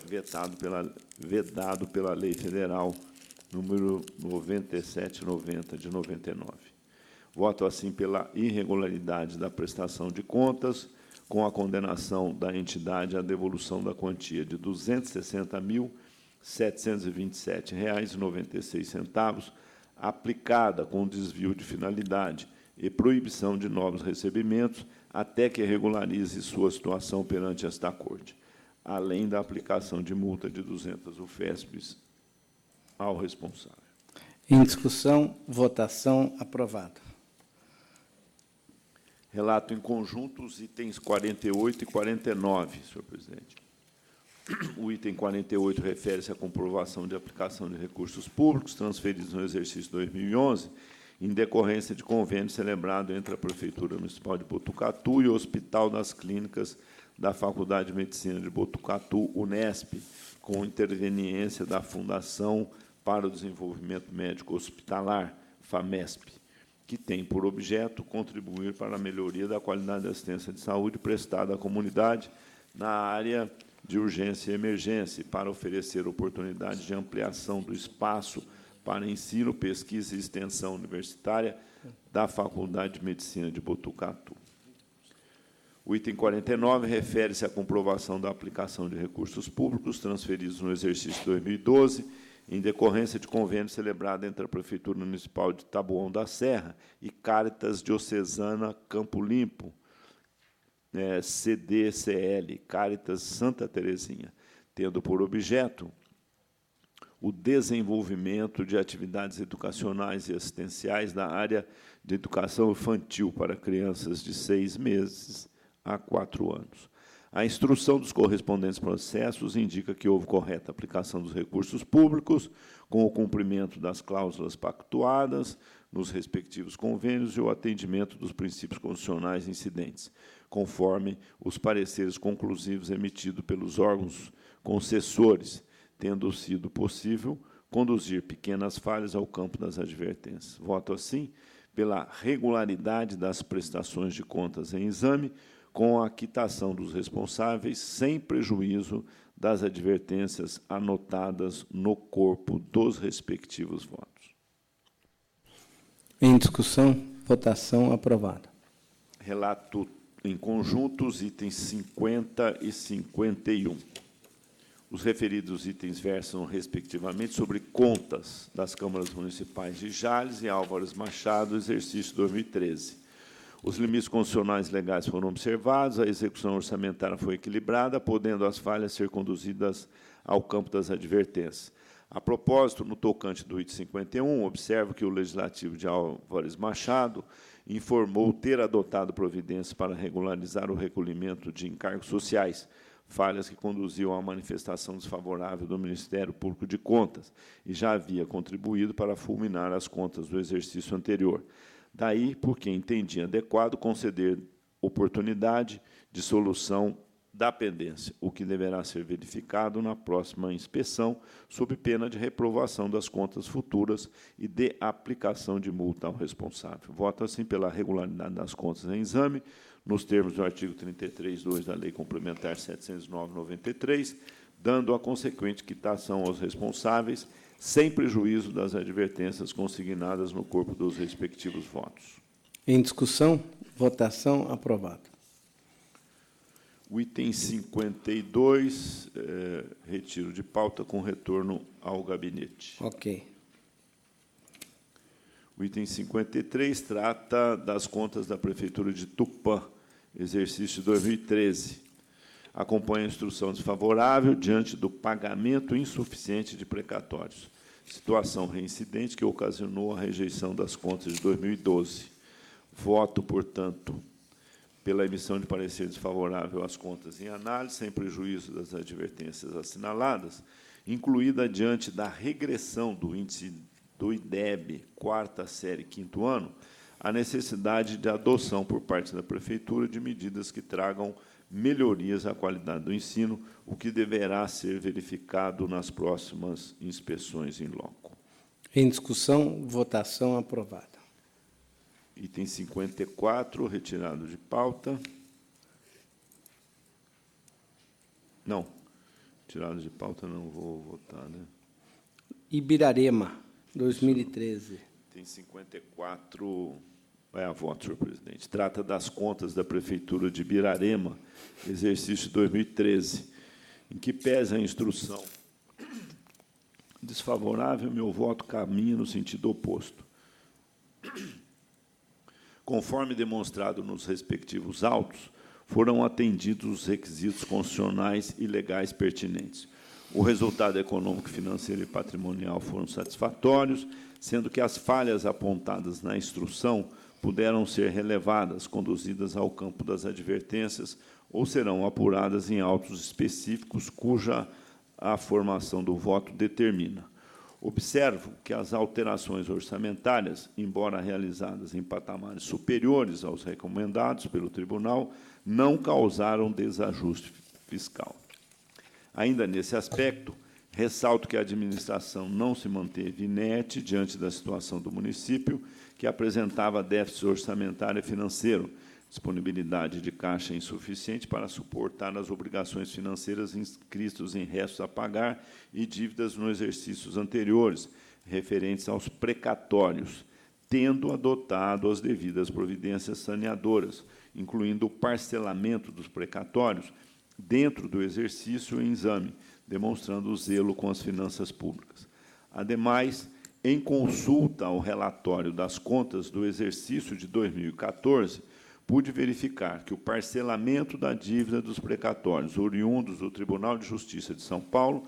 Speaker 3: vedado pela Lei Federal número 9790, de 99. Voto, assim, pela irregularidade da prestação de contas, com a condenação da entidade à devolução da quantia de R$ 260.727,96, aplicada com desvio de finalidade e proibição de novos recebimentos, até que regularize sua situação perante esta Corte, além da aplicação de multa de 200 UFESPs ao responsável.
Speaker 1: Em discussão, votação, aprovado.
Speaker 3: Relato em conjunto os itens 48 e 49, senhor presidente. O item 48 refere-se à comprovação de aplicação de recursos públicos transferidos no exercício 2011, em decorrência de convênio celebrado entre a Prefeitura Municipal de Botucatu e o Hospital das Clínicas da Faculdade de Medicina de Botucatu, Unesp, com interveniência da Fundação para o Desenvolvimento Médico Hospitalar, FAMESP, que tem por objeto contribuir para a melhoria da qualidade da assistência de saúde prestada à comunidade na área de urgência e emergência, e para oferecer oportunidade de ampliação do espaço para ensino, pesquisa e extensão universitária da Faculdade de Medicina de Botucatu. O item 49 refere-se à comprovação da aplicação de recursos públicos transferidos no exercício 2012, em decorrência de convênio celebrado entre a Prefeitura Municipal de Taboão da Serra e Cáritas Diocesana Campo Limpo, CDCL, Cáritas Santa Terezinha, tendo por objeto o desenvolvimento de atividades educacionais e assistenciais da área de educação infantil para crianças de 6 meses a 4 anos. A instrução dos correspondentes processos indica que houve correta aplicação dos recursos públicos, com o cumprimento das cláusulas pactuadas nos respectivos convênios e o atendimento dos princípios constitucionais incidentes, conforme os pareceres conclusivos emitidos pelos órgãos concessores, tendo sido possível conduzir pequenas falhas ao campo das advertências. Voto, assim, pela regularidade das prestações de contas em exame, com a quitação dos responsáveis, sem prejuízo das advertências anotadas no corpo dos respectivos votos.
Speaker 1: Em discussão, votação, aprovado.
Speaker 3: Relato em conjunto os itens 50 e 51. Os referidos itens versam, respectivamente, sobre contas das câmaras municipais de Jales e Álvares Machado, exercício 2013. Os limites constitucionais legais foram observados, a execução orçamentária foi equilibrada, podendo as falhas ser conduzidas ao campo das advertências. A propósito, no tocante do item 51, observo que o Legislativo de Álvares Machado informou ter adotado providências para regularizar o recolhimento de encargos sociais, falhas que conduziam à manifestação desfavorável do Ministério Público de Contas, e já havia contribuído para fulminar as contas do exercício anterior. Daí, porque entendia adequado conceder oportunidade de solução da pendência, o que deverá ser verificado na próxima inspeção, sob pena de reprovação das contas futuras e de aplicação de multa ao responsável. Voto, assim, pela regularidade das contas em exame, nos termos do artigo 33(2) da Lei Complementar 709/93, dando a consequente quitação aos responsáveis, sem prejuízo das advertências consignadas no corpo dos respectivos votos.
Speaker 1: Em discussão, votação, aprovado.
Speaker 3: O item 52, retiro de pauta com retorno ao gabinete.
Speaker 1: Ok.
Speaker 3: O item 53 trata das contas da Prefeitura de Tupã, exercício de 2013. Acompanha a instrução desfavorável diante do pagamento insuficiente de precatórios, situação reincidente que ocasionou a rejeição das contas de 2012. Voto, portanto, pela emissão de parecer desfavorável às contas em análise, sem prejuízo das advertências assinaladas, incluída diante da regressão do índice do IDEB, quarta série, quinto ano, a necessidade de adoção por parte da Prefeitura de medidas que tragam melhorias à qualidade do ensino, o que deverá ser verificado nas próximas inspeções em loco.
Speaker 1: Em discussão, votação aprovada.
Speaker 3: Item 54, retirado de pauta. Não, tirado de pauta não vou votar, né?
Speaker 1: Ibirarema, 2013.
Speaker 3: Item 54, a voto, senhor presidente. Trata das contas da Prefeitura de Ibirarema, exercício 2013, em que pese a instrução desfavorável, meu voto caminha no sentido oposto. Conforme demonstrado nos respectivos autos, foram atendidos os requisitos constitucionais e legais pertinentes. O resultado econômico, financeiro e patrimonial foram satisfatórios, sendo que as falhas apontadas na instrução puderam ser relevadas, conduzidas ao campo das advertências ou serão apuradas em autos específicos cuja a formação do voto determina. Observo que as alterações orçamentárias, embora realizadas em patamares superiores aos recomendados pelo tribunal, não causaram desajuste fiscal. Ainda nesse aspecto, ressalto que a administração não se manteve inerte diante da situação do município, que apresentava déficit orçamentário e financeiro, disponibilidade de caixa insuficiente para suportar as obrigações financeiras inscritas em restos a pagar e dívidas nos exercícios anteriores, referentes aos precatórios, tendo adotado as devidas providências saneadoras, incluindo o parcelamento dos precatórios dentro do exercício em exame, demonstrando o zelo com as finanças públicas. Ademais, em consulta ao relatório das contas do exercício de 2014, pude verificar que o parcelamento da dívida dos precatórios oriundos do Tribunal de Justiça de São Paulo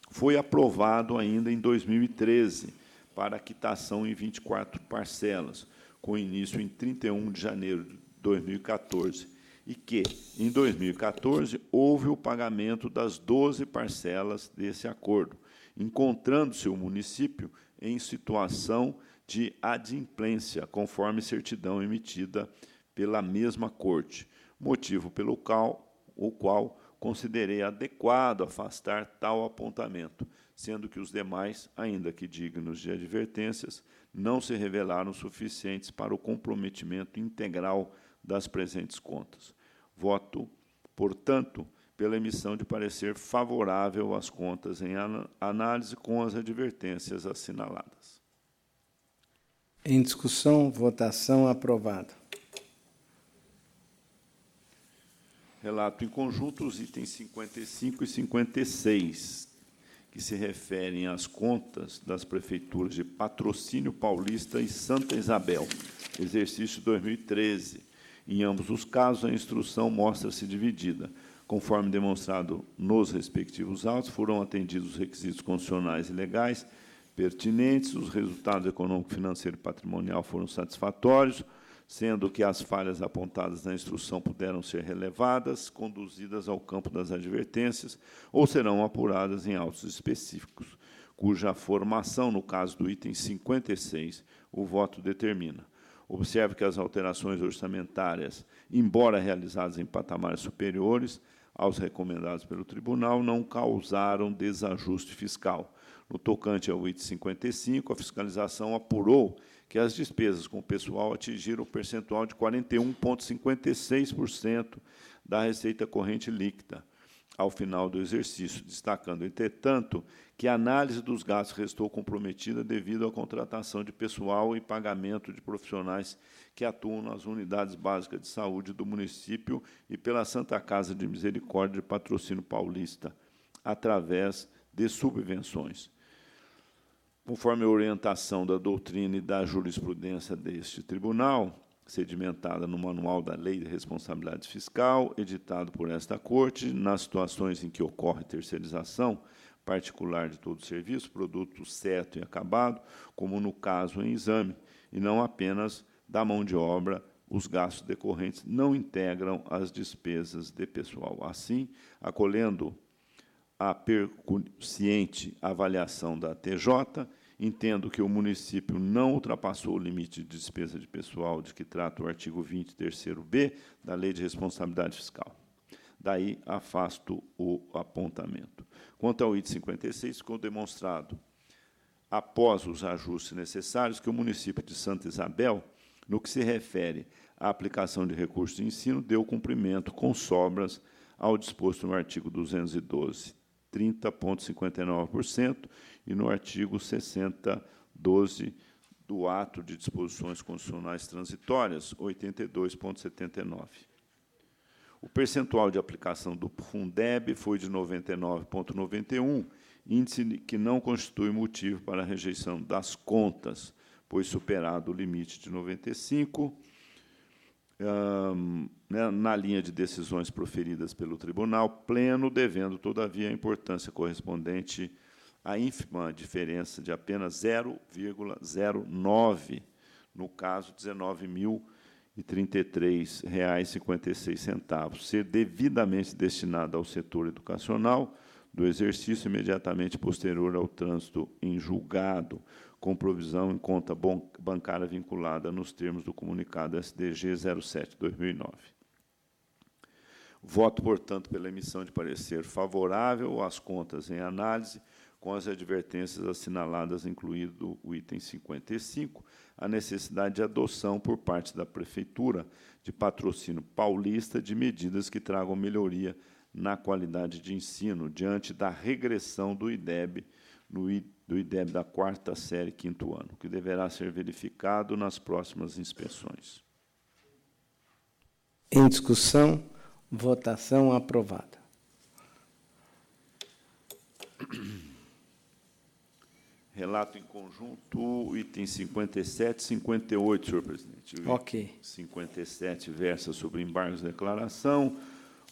Speaker 3: foi aprovado ainda em 2013 para quitação em 24 parcelas, com início em 31 de janeiro de 2014, e que, em 2014, houve o pagamento das 12 parcelas desse acordo, encontrando-se o município em situação de adimplência, conforme certidão emitida pela mesma Corte, motivo pelo qual considerei adequado afastar tal apontamento, sendo que os demais, ainda que dignos de advertências, não se revelaram suficientes para o comprometimento integral das presentes contas. Voto, portanto, pela emissão de parecer favorável às contas em análise com as advertências assinaladas.
Speaker 1: Em discussão, votação aprovada.
Speaker 3: Relato em conjunto os itens 55 e 56, que se referem às contas das prefeituras de Patrocínio Paulista e Santa Isabel, exercício 2013. Em ambos os casos, a instrução mostra-se dividida. Conforme demonstrado nos respectivos autos, foram atendidos os requisitos constitucionais e legais pertinentes, os resultados econômico, financeiro e patrimonial foram satisfatórios, sendo que as falhas apontadas na instrução puderam ser relevadas, conduzidas ao campo das advertências, ou serão apuradas em autos específicos, cuja formação, no caso do item 56, o voto determina. Observe que as alterações orçamentárias, embora realizadas em patamares superiores aos recomendados pelo tribunal, não causaram desajuste fiscal. No tocante ao item 55, a fiscalização apurou que as despesas com o pessoal atingiram o percentual de 41,56% da receita corrente líquida ao final do exercício, destacando, entretanto, que a análise dos gastos restou comprometida devido à contratação de pessoal e pagamento de profissionais que atuam nas unidades básicas de saúde do município e pela Santa Casa de Misericórdia de Patrocínio Paulista, através de subvenções. Conforme a orientação da doutrina e da jurisprudência deste tribunal, sedimentada no Manual da Lei de Responsabilidade Fiscal, editado por esta Corte, nas situações em que ocorre terceirização particular de todo o serviço, produto certo e acabado, como no caso em exame, e não apenas da mão de obra, os gastos decorrentes não integram as despesas de pessoal. Assim, acolhendo a percussiente avaliação da TJ, entendo que o município não ultrapassou o limite de despesa de pessoal de que trata o artigo 20, terceiro B, da Lei de Responsabilidade Fiscal. Daí, afasto o apontamento. Quanto ao item 56, ficou demonstrado, após os ajustes necessários, que o município de Santa Isabel, no que se refere à aplicação de recursos de ensino, deu cumprimento com sobras ao disposto no artigo 212, 30,59%, e no artigo 6012 do Ato de Disposições Constitucionais Transitórias, 82,79%. O percentual de aplicação do Fundeb foi de 99,91%, índice que não constitui motivo para a rejeição das contas, pois superado o limite de 95%, na linha de decisões proferidas pelo Tribunal Pleno, devendo, todavia, a importância correspondente à ínfima diferença de apenas 0,09, no caso, R$ 19.033,56, ser devidamente destinada ao setor educacional do exercício imediatamente posterior ao trânsito em julgado, com provisão em conta bancária vinculada nos termos do comunicado SDG 07/2009. Voto, portanto, pela emissão de parecer favorável às contas em análise, com as advertências assinaladas, incluído o item 55, a necessidade de adoção por parte da Prefeitura de Patrocínio Paulista de medidas que tragam melhoria na qualidade de ensino, diante da regressão do IDEB, do IDEB da 4ª série, 5º ano, que deverá ser verificado nas próximas inspeções.
Speaker 1: Em discussão, votação aprovada.
Speaker 3: Relato em conjunto, item 57 e 58, senhor presidente.
Speaker 1: Ok.
Speaker 3: 57 versa sobre embargos de declaração,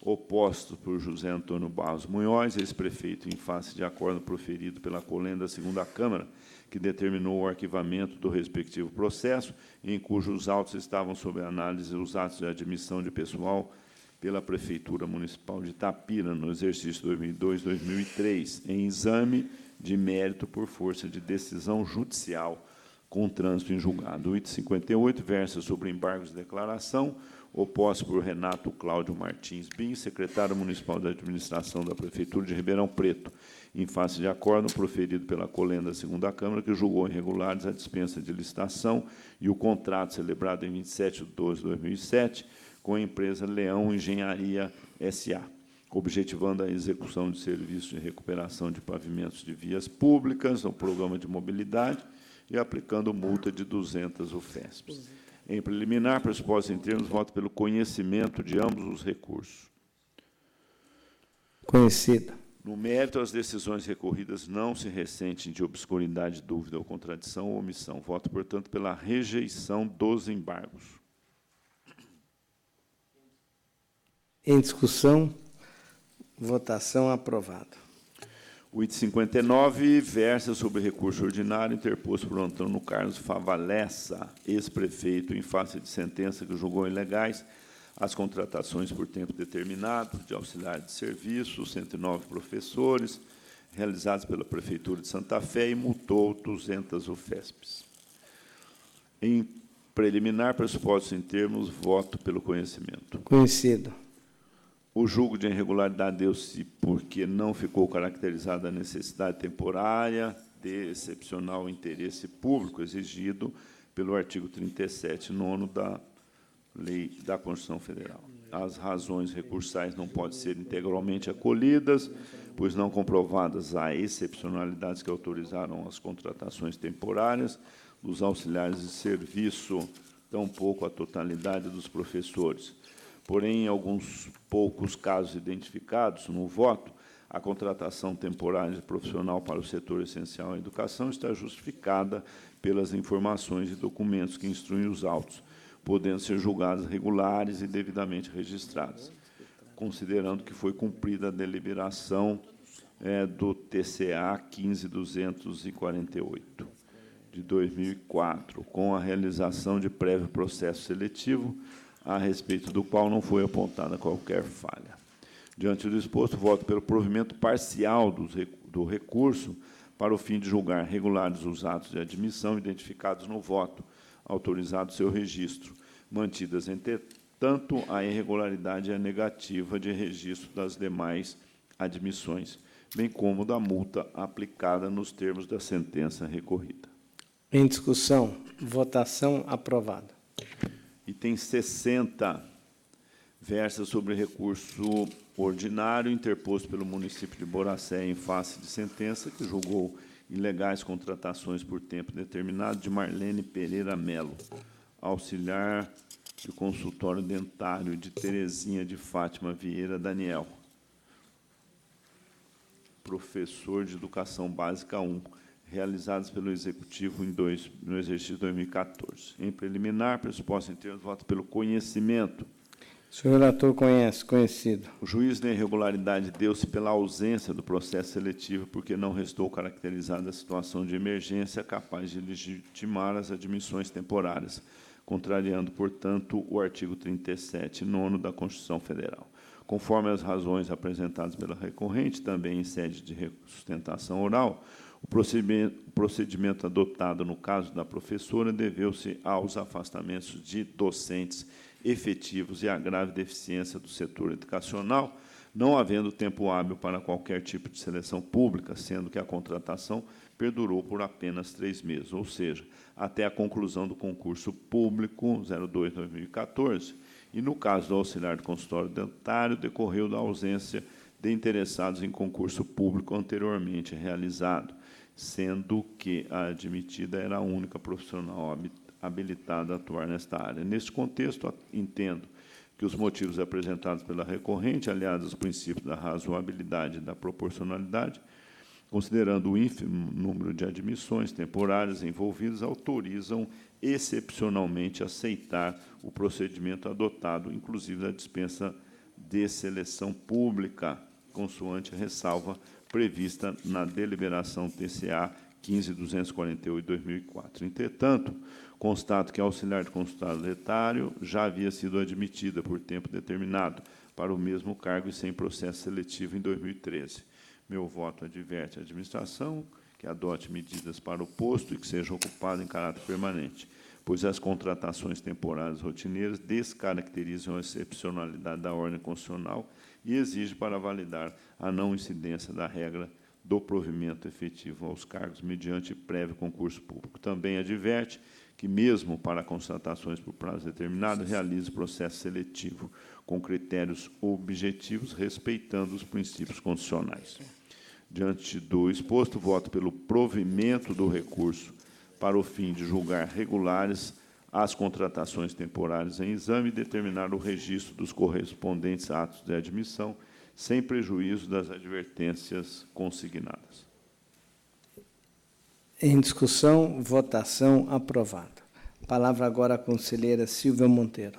Speaker 3: oposto por José Antônio Barros Munhoz, ex-prefeito, em face de acordo proferido pela Colenda da 2ª Câmara, que determinou o arquivamento do respectivo processo, em cujos autos estavam sob análise os atos de admissão de pessoal pela Prefeitura Municipal de Itapira, no exercício 2002-2003, em exame de mérito por força de decisão judicial com trânsito em julgado. O item 58 versa sobre embargos de declaração, oposto por Renato Cláudio Martins Bin, secretário municipal da administração da Prefeitura de Ribeirão Preto, em face de acordo proferido pela Colenda da 2ª Câmara, que julgou irregulares a dispensa de licitação e o contrato celebrado em 27/12/2007 com a empresa Leão Engenharia S.A., objetivando a execução de serviços de recuperação de pavimentos de vias públicas ao programa de mobilidade e aplicando multa de 200 UFESPs. Em preliminar, pressupostos em termos, voto pelo conhecimento de ambos os recursos.
Speaker 1: Conhecido.
Speaker 3: No mérito, as decisões recorridas não se ressentem de obscuridade, dúvida ou contradição ou omissão. Voto, portanto, pela rejeição dos embargos.
Speaker 1: Em discussão, votação aprovada.
Speaker 3: O item 59 versa sobre recurso ordinário interposto por Antônio Carlos Favalessa, ex-prefeito, em face de sentença que julgou ilegais as contratações por tempo determinado de auxiliar de serviço, 109 professores, realizadas pela Prefeitura de Santa Fé, e multou 200 UFESPs. Em preliminar, pressupostos em termos, voto pelo conhecimento.
Speaker 1: Conhecido.
Speaker 3: O julgo de irregularidade deu-se porque não ficou caracterizada a necessidade temporária de excepcional interesse público exigido pelo artigo 37, 9º da Lei da Constituição Federal. As razões recursais não podem ser integralmente acolhidas, pois não comprovadas há excepcionalidades que autorizaram as contratações temporárias dos auxiliares de serviço, tampouco a totalidade dos professores. Porém, em alguns poucos casos identificados no voto, a contratação temporária de profissional para o setor essencial à educação está justificada pelas informações e documentos que instruem os autos, podendo ser julgadas regulares e devidamente registradas, considerando que foi cumprida a deliberação do TCA 15.248, de 2004, com a realização de prévio processo seletivo, a respeito do qual não foi apontada qualquer falha. Diante do exposto, voto pelo provimento parcial do recurso para o fim de julgar regulares os atos de admissão identificados no voto, autorizado seu registro, mantidas, entretanto, a irregularidade e a negativa de registro das demais admissões, bem como da multa aplicada nos termos da sentença recorrida.
Speaker 1: Em discussão, votação aprovada.
Speaker 3: Item 60, versa sobre recurso ordinário interposto pelo município de Boracé em face de sentença que julgou ilegais contratações por tempo determinado de Marlene Pereira Melo, auxiliar de consultório dentário de Terezinha de Fátima Vieira Daniel, professor de Educação Básica 1, realizados pelo Executivo no exercício 2014. Em preliminar, pressuposto em termos, voto pelo conhecimento.
Speaker 1: O senhor relator conhecido.
Speaker 3: O juízo da irregularidade deu-se pela ausência do processo seletivo, porque não restou caracterizada a situação de emergência capaz de legitimar as admissões temporárias, contrariando, portanto, o artigo 37, 9º da Constituição Federal. Conforme as razões apresentadas pela recorrente, também em sede de sustentação oral, o procedimento adotado no caso da professora deveu-se aos afastamentos de docentes efetivos e à grave deficiência do setor educacional, não havendo tempo hábil para qualquer tipo de seleção pública, sendo que a contratação perdurou por apenas 3 meses, ou seja, até a conclusão do concurso público 02/2014, e, no caso do auxiliar de consultório dentário, decorreu da ausência de interessados em concurso público anteriormente realizado, sendo que a admitida era a única profissional habilitada a atuar nesta área. Neste contexto, entendo que os motivos apresentados pela recorrente, aliados aos princípios da razoabilidade e da proporcionalidade, considerando o ínfimo número de admissões temporárias envolvidas, autorizam excepcionalmente aceitar o procedimento adotado, inclusive a dispensa de seleção pública, consoante a ressalva prevista na deliberação TCA 15.248/2004. Entretanto, constato que a auxiliar de consultório dentário já havia sido admitida por tempo determinado para o mesmo cargo e sem processo seletivo em 2013. Meu voto adverte a administração que adote medidas para o posto e que seja ocupado em caráter permanente, pois as contratações temporárias rotineiras descaracterizam a excepcionalidade da ordem constitucional e exigem para validar a não incidência da regra do provimento efetivo aos cargos mediante prévio concurso público. Também adverte que, mesmo para constatações por prazo determinado, realize processo seletivo com critérios objetivos, respeitando os princípios constitucionais. Diante do exposto, voto pelo provimento do recurso para o fim de julgar regulares as contratações temporárias em exame e determinar o registro dos correspondentes atos de admissão, sem prejuízo das advertências consignadas.
Speaker 1: Em discussão, votação aprovada. Palavra agora à conselheira Silvia Monteiro.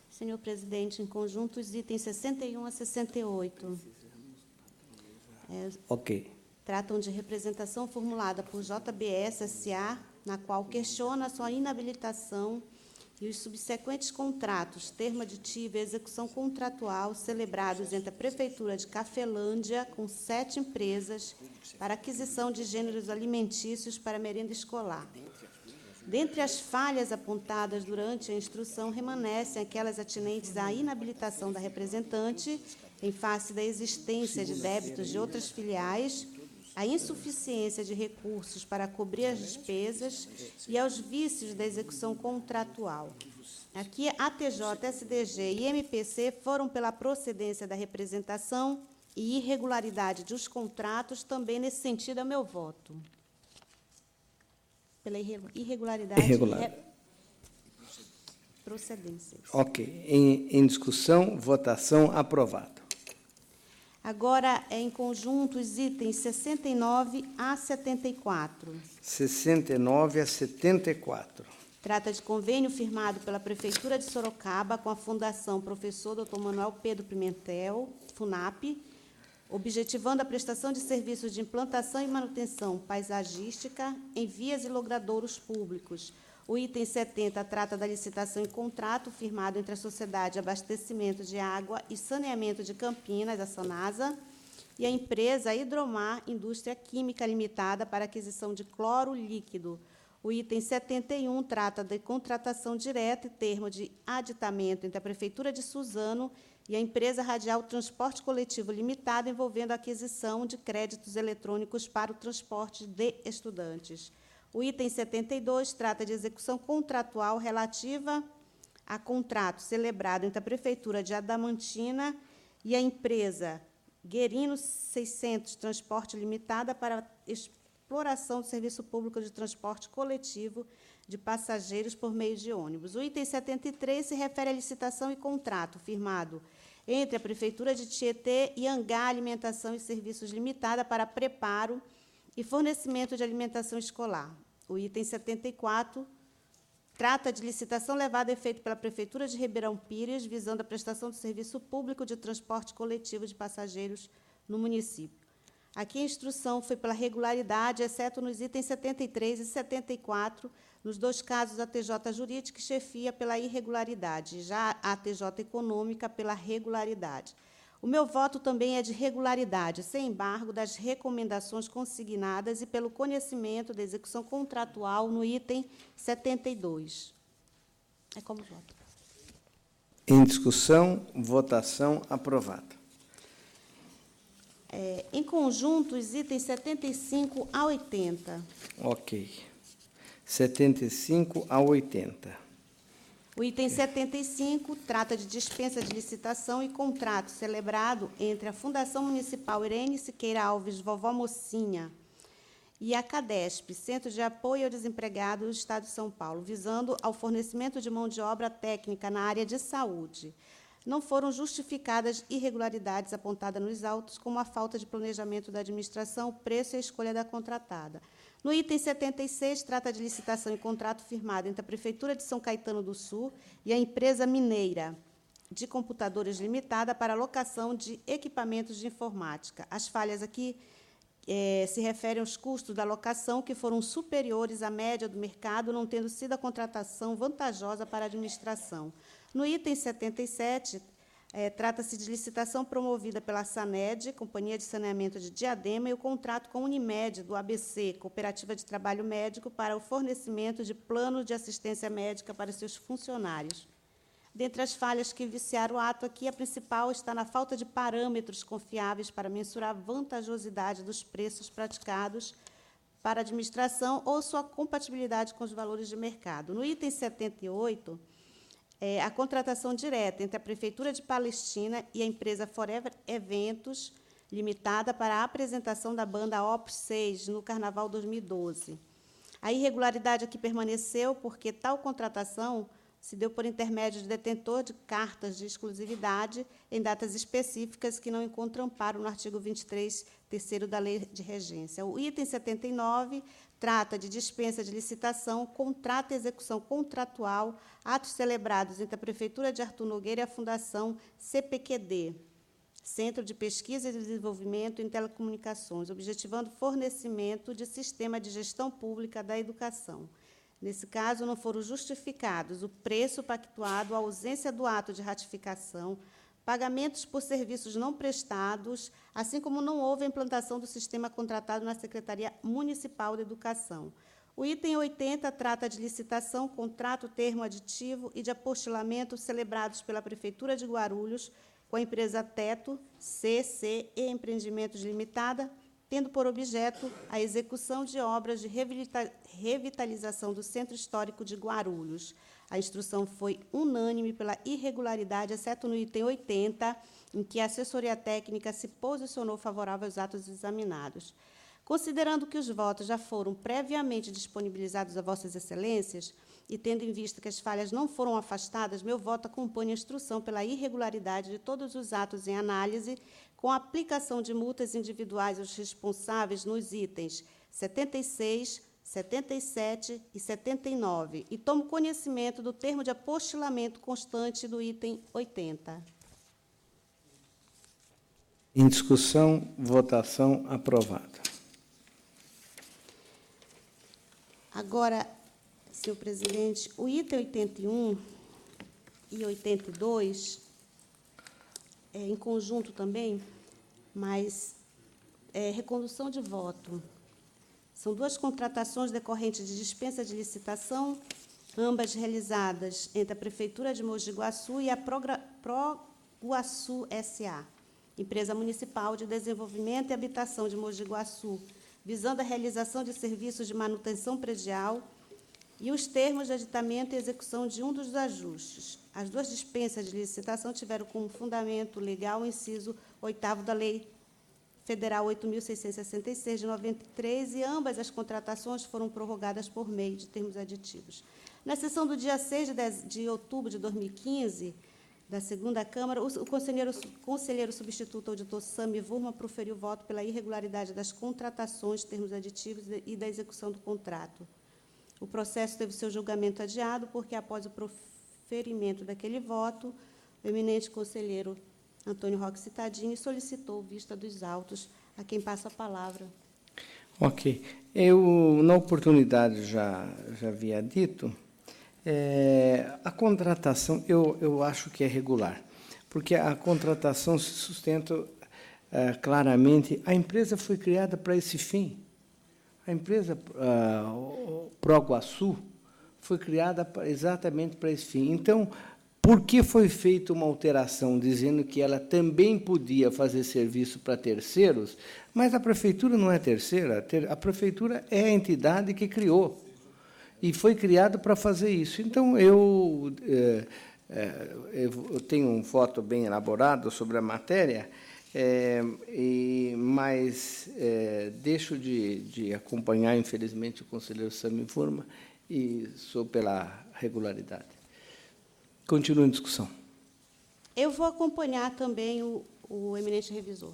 Speaker 4: Senhor presidente, em conjunto, os itens 61 a 68.
Speaker 1: Ok.
Speaker 4: Tratam de representação formulada por JBS S.A., na qual questiona a sua inabilitação e os subsequentes contratos, termo aditivo e execução contratual celebrados entre a Prefeitura de Cafelândia com 7 empresas para aquisição de gêneros alimentícios para merenda escolar. Dentre as falhas apontadas durante a instrução, remanescem aquelas atinentes à inabilitação da representante em face da existência de débitos de outras filiais, a insuficiência de recursos para cobrir as despesas e aos vícios da execução contratual. Aqui, ATJ, SDG e MPC foram pela procedência da representação e irregularidade dos contratos, também nesse sentido é o meu voto. Pela irregularidade e procedência.
Speaker 1: Ok. Em discussão, votação aprovada.
Speaker 4: Agora, em conjunto, os itens 69 a 74.
Speaker 1: 69 a 74.
Speaker 4: Trata de convênio firmado pela Prefeitura de Sorocaba com a Fundação Professor Dr. Manuel Pedro Pimentel, FUNAP, objetivando a prestação de serviços de implantação e manutenção paisagística em vias e logradouros públicos. O item 70 trata da licitação e contrato firmado entre a Sociedade de Abastecimento de Água e Saneamento de Campinas, a SANASA, e a empresa Hidromar Indústria Química Limitada para aquisição de cloro líquido. O item 71 trata de contratação direta e termo de aditamento entre a Prefeitura de Suzano e a empresa Radial Transporte Coletivo Limitada, envolvendo a aquisição de créditos eletrônicos para o transporte de estudantes. O item 72 trata de execução contratual relativa a contrato celebrado entre a Prefeitura de Adamantina e a empresa Guerino 600 Transporte Limitada para exploração do serviço público de transporte coletivo de passageiros por meio de ônibus. O item 73 se refere à licitação e contrato firmado entre a Prefeitura de Tietê e Angá Alimentação e Serviços Limitada para preparo e fornecimento de alimentação escolar. O item 74 trata de licitação levada a efeito pela Prefeitura de Ribeirão Pires, visando a prestação do serviço público de transporte coletivo de passageiros no município. Aqui a instrução foi pela regularidade, exceto nos itens 73 e 74, nos dois casos a TJ Jurídica chefia pela irregularidade, já a TJ Econômica pela regularidade. O meu voto também é de regularidade, sem embargo das recomendações consignadas e pelo conhecimento da execução contratual no item 72. É como voto.
Speaker 1: Em discussão, votação aprovada.
Speaker 4: Em conjunto, os itens 75 a 80.
Speaker 1: Ok. 75 a 80.
Speaker 4: O item 75 trata de dispensa de licitação e contrato celebrado entre a Fundação Municipal Irene Siqueira Alves Vovó Mocinha e a CADESP, Centro de Apoio ao Desempregado do Estado de São Paulo, visando ao fornecimento de mão de obra técnica na área de saúde. Não foram justificadas irregularidades apontadas nos autos, como a falta de planejamento da administração, o preço e a escolha da contratada. No item 76, trata de licitação e contrato firmado entre a Prefeitura de São Caetano do Sul e a empresa mineira de computadores limitada para locação de equipamentos de informática. As falhas aqui se referem aos custos da locação, que foram superiores à média do mercado, não tendo sido a contratação vantajosa para a administração. No item 77, trata-se de licitação promovida pela SANED, Companhia de Saneamento de Diadema, e o contrato com a Unimed, do ABC, Cooperativa de Trabalho Médico, para o fornecimento de plano de assistência médica para seus funcionários. Dentre as falhas que viciaram o ato aqui, a principal está na falta de parâmetros confiáveis para mensurar a vantajosidade dos preços praticados para a administração ou sua compatibilidade com os valores de mercado. No item 78, a contratação direta entre a Prefeitura de Palestina e a empresa Forever Eventos Limitada para a apresentação da banda Op 6 no Carnaval 2012. A irregularidade aqui permaneceu porque tal contratação se deu por intermédio de detentor de cartas de exclusividade em datas específicas que não encontram amparo no artigo 23, terceiro da Lei de Regência. O item 79 trata de dispensa de licitação, contrato e execução contratual, atos celebrados entre a Prefeitura de Artur Nogueira e a Fundação CPQD, Centro de Pesquisa e Desenvolvimento em Telecomunicações, objetivando fornecimento de sistema de gestão pública da educação. Nesse caso, não foram justificados o preço pactuado, a ausência do ato de ratificação, pagamentos por serviços não prestados, assim como não houve a implantação do sistema contratado na Secretaria Municipal de Educação. O item 80 trata de licitação, contrato, termo aditivo e de apostilamento celebrados pela Prefeitura de Guarulhos com a empresa Teto, CC e Empreendimentos Limitada, tendo por objeto a execução de obras de revitalização do Centro Histórico de Guarulhos. A instrução foi unânime pela irregularidade, exceto no item 80, em que a assessoria técnica se posicionou favorável aos atos examinados. Considerando que os votos já foram previamente disponibilizados a Vossas Excelências, e tendo em vista que as falhas não foram afastadas, meu voto acompanha a instrução pela irregularidade de todos os atos em análise, com a aplicação de multas individuais aos responsáveis nos itens 76, 77 e 79, e tomo conhecimento do termo de apostilamento constante do item 80.
Speaker 1: Em discussão, votação aprovada.
Speaker 4: Agora, senhor presidente, o item 81 e 82, em conjunto também, mas recondução de voto. São duas contratações decorrentes de dispensa de licitação, ambas realizadas entre a Prefeitura de Mogi Guaçu e a Proguaçu S.A., Empresa Municipal de Desenvolvimento e Habitação de Mogi Guaçu, visando a realização de serviços de manutenção predial e os termos de aditamento e execução de um dos ajustes. As duas dispensas de licitação tiveram como fundamento legal o inciso 8º da Lei Federal 8.666, de 93, e ambas as contratações foram prorrogadas por meio de termos aditivos. Na sessão do dia 6 de outubro de 2015, da segunda Câmara, o conselheiro substituto auditor Sami Vurma proferiu voto pela irregularidade das contratações, termos aditivos e da execução do contrato. O processo teve seu julgamento adiado, porque, após o proferimento daquele voto, o eminente conselheiro Antônio Roque Cittadini solicitou vista dos autos, a quem passo a palavra.
Speaker 1: Ok. Eu, na oportunidade, já havia dito, a contratação, eu acho que é regular, porque a contratação se sustenta claramente. A empresa foi criada para esse fim. A empresa Proguaçu foi criada exatamente para esse fim. Então, por que foi feita uma alteração dizendo que ela também podia fazer serviço para terceiros, mas a Prefeitura não é terceira, a Prefeitura é a entidade que criou. E foi criado para fazer isso. Então, eu tenho um voto bem elaborado sobre a matéria, mas deixo de acompanhar, infelizmente, o conselheiro Sami Vurma e sou pela regularidade. Continuo em discussão.
Speaker 4: Eu vou acompanhar também o eminente revisor.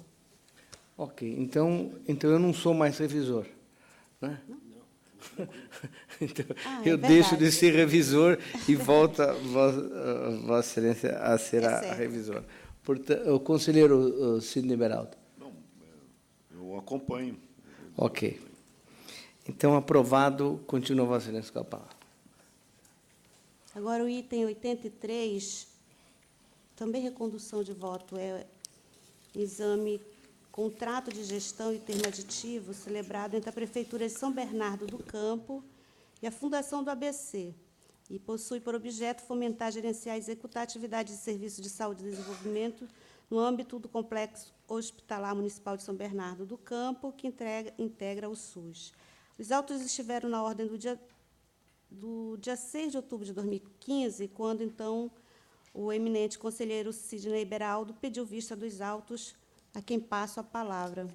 Speaker 1: Ok. Então eu não sou mais revisor, né?
Speaker 4: Não?
Speaker 1: Então,
Speaker 4: eu
Speaker 1: deixo de ser revisor e volto, Vossa Excelência, a ser a revisora. Portanto, o conselheiro Sidney Beraldo.
Speaker 3: Não, eu acompanho.
Speaker 1: Ok. Então, aprovado. Continua Vossa Excelência com a palavra.
Speaker 4: Agora, o item 83, também recondução de voto, exame contrato de gestão e termo aditivo celebrado entre a Prefeitura de São Bernardo do Campo e a Fundação do ABC, e possui por objeto fomentar, gerenciar e executar atividades de serviço de saúde e desenvolvimento no âmbito do Complexo Hospitalar Municipal de São Bernardo do Campo, que integra o SUS. Os autos estiveram na ordem do dia 6 de outubro de 2015, quando, então, o eminente conselheiro Sidney Beraldo pediu vista dos autos, a quem passo a palavra.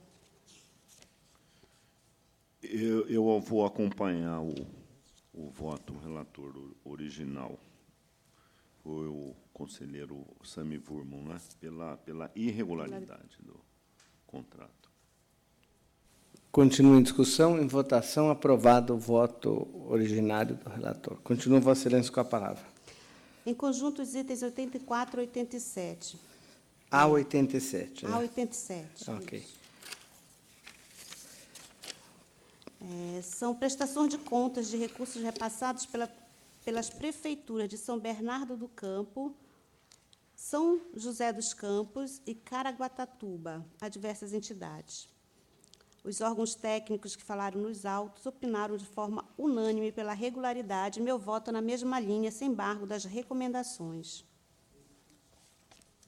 Speaker 3: Eu vou acompanhar o voto relator original, foi o conselheiro Sami Vurma, né? Pela irregularidade do contrato.
Speaker 1: Continua em discussão, em votação, aprovado o voto originário do relator. Continua Vossa Excelência com a palavra.
Speaker 4: Em conjunto, os itens 84 e 87.
Speaker 1: A87. Né?
Speaker 4: A87.
Speaker 1: Ok.
Speaker 4: São prestações de contas de recursos repassados pelas prefeituras de São Bernardo do Campo, São José dos Campos e Caraguatatuba, a diversas entidades. Os órgãos técnicos que falaram nos autos opinaram de forma unânime pela regularidade, e meu voto na mesma linha, sem embargo das recomendações.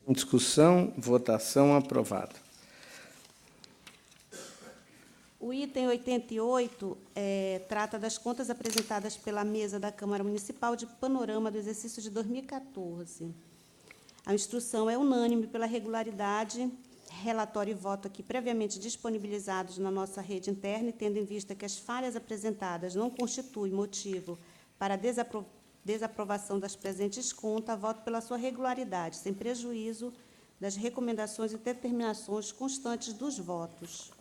Speaker 1: Em discussão, votação, aprovado.
Speaker 4: O item 88 trata das contas apresentadas pela mesa da Câmara Municipal de panorama do exercício de 2014. A instrução é unânime pela regularidade, relatório e voto aqui previamente disponibilizados na nossa rede interna, e tendo em vista que as falhas apresentadas não constituem motivo para a desaprovação das presentes contas, voto pela sua regularidade, sem prejuízo das recomendações e determinações constantes dos votos.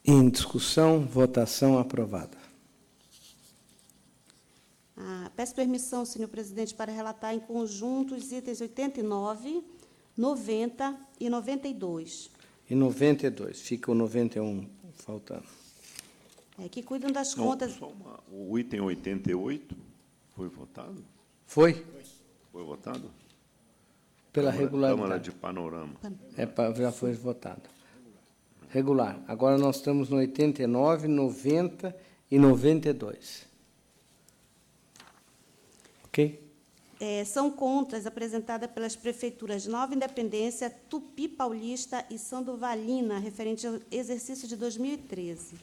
Speaker 1: Em discussão, votação aprovada.
Speaker 4: Peço permissão, senhor presidente, para relatar em conjunto os itens 89, 90 e 92.
Speaker 1: E 92, fica o 91 faltando.
Speaker 4: Que cuidam das
Speaker 3: Não,
Speaker 4: contas...
Speaker 3: só o item 88 foi votado?
Speaker 1: Foi?
Speaker 3: Foi votado?
Speaker 1: Pela
Speaker 3: Câmara
Speaker 1: regularidade.
Speaker 3: de Panorama.
Speaker 1: Já foi votado. Regular. Agora nós estamos no 89, 90 e 92. Ok?
Speaker 4: São contas apresentadas pelas prefeituras de Nova Independência, Tupi Paulista e Sandovalina, referente ao exercício de 2013.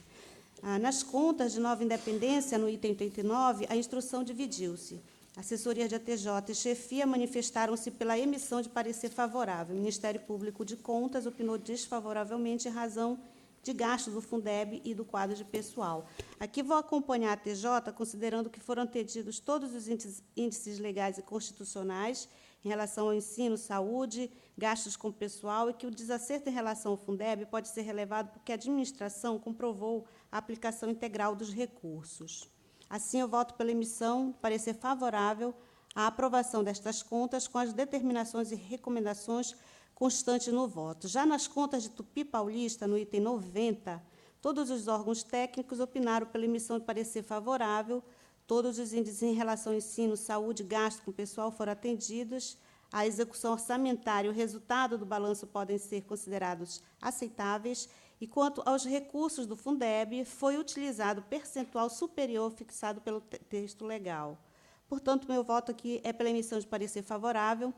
Speaker 4: Nas contas de Nova Independência, no item 89, a instrução dividiu-se. Assessoria de ATJ e chefia manifestaram-se pela emissão de parecer favorável. O Ministério Público de Contas opinou desfavoravelmente em razão de gastos do Fundeb e do quadro de pessoal. Aqui vou acompanhar a TJ, considerando que foram atendidos todos os índices legais e constitucionais em relação ao ensino, saúde, gastos com pessoal, e que o desacerto em relação ao Fundeb pode ser relevado porque a administração comprovou a aplicação integral dos recursos. Assim, eu voto pela emissão de parecer favorável à aprovação destas contas com as determinações e recomendações constantes no voto. Já nas contas de Tupi Paulista, no item 90, todos os órgãos técnicos opinaram pela emissão de parecer favorável, todos os índices em relação ao ensino, saúde e gasto com pessoal foram atendidos, a execução orçamentária e o resultado do balanço podem ser considerados aceitáveis, e quanto aos recursos do Fundeb, foi utilizado percentual superior fixado pelo texto legal. Portanto, meu voto aqui é pela emissão de parecer favorável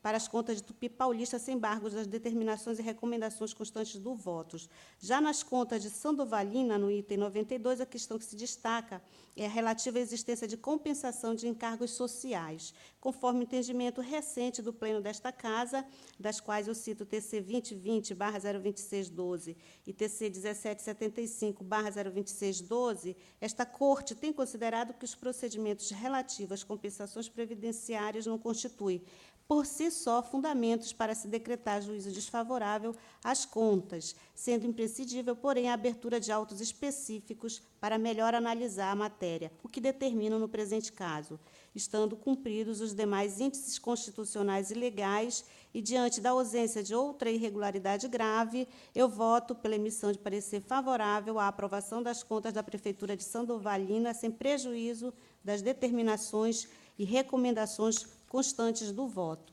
Speaker 4: para as contas de Tupi Paulista, sem embargos das determinações e recomendações constantes do voto. Já nas contas de Sandovalina, no item 92, a questão que se destaca é a relativa à existência de compensação de encargos sociais, conforme o entendimento recente do Pleno desta Casa, das quais eu cito o TC 2020/02612 e TC 1775/02612, esta Corte tem considerado que os procedimentos relativos às compensações previdenciárias não constituem, por si só, fundamentos para se decretar juízo desfavorável às contas, sendo imprescindível, porém, a abertura de autos específicos para melhor analisar a matéria, o que determinam no presente caso, estando cumpridos os demais índices constitucionais e legais, e, diante da ausência de outra irregularidade grave, eu voto pela emissão de parecer favorável à aprovação das contas da Prefeitura de Sandovalina, sem prejuízo das determinações e recomendações constantes do voto.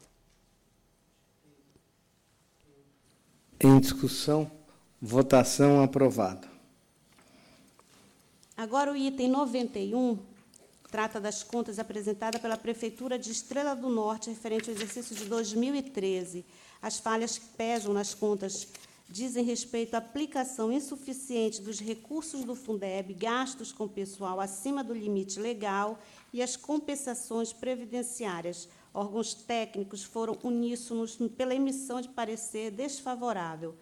Speaker 1: Em discussão, votação aprovada.
Speaker 4: Agora, o item 91 trata das contas apresentadas pela Prefeitura de Estrela do Norte, referente ao exercício de 2013. As falhas que pesam nas contas dizem respeito à aplicação insuficiente dos recursos do Fundeb, gastos com pessoal acima do limite legal e as compensações previdenciárias. Órgãos técnicos foram uníssonos pela emissão de parecer desfavorável.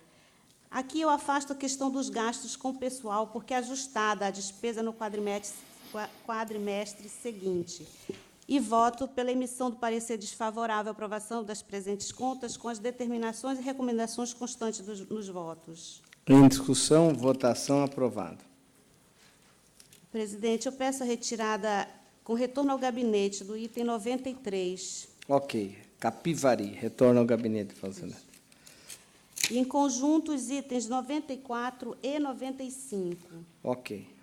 Speaker 4: Aqui eu afasto a questão dos gastos com pessoal, porque é ajustada a despesa no quadrimestre seguinte. E voto pela emissão do parecer desfavorável à aprovação das presentes contas, com as determinações e recomendações constantes nos votos.
Speaker 1: Em discussão, votação aprovada.
Speaker 4: Presidente, eu peço a retirada com retorno ao gabinete do item 93.
Speaker 1: Ok. Capivari, retorno ao gabinete, fazendário.
Speaker 4: E, em conjunto, os itens 94 e 95.
Speaker 1: Ok.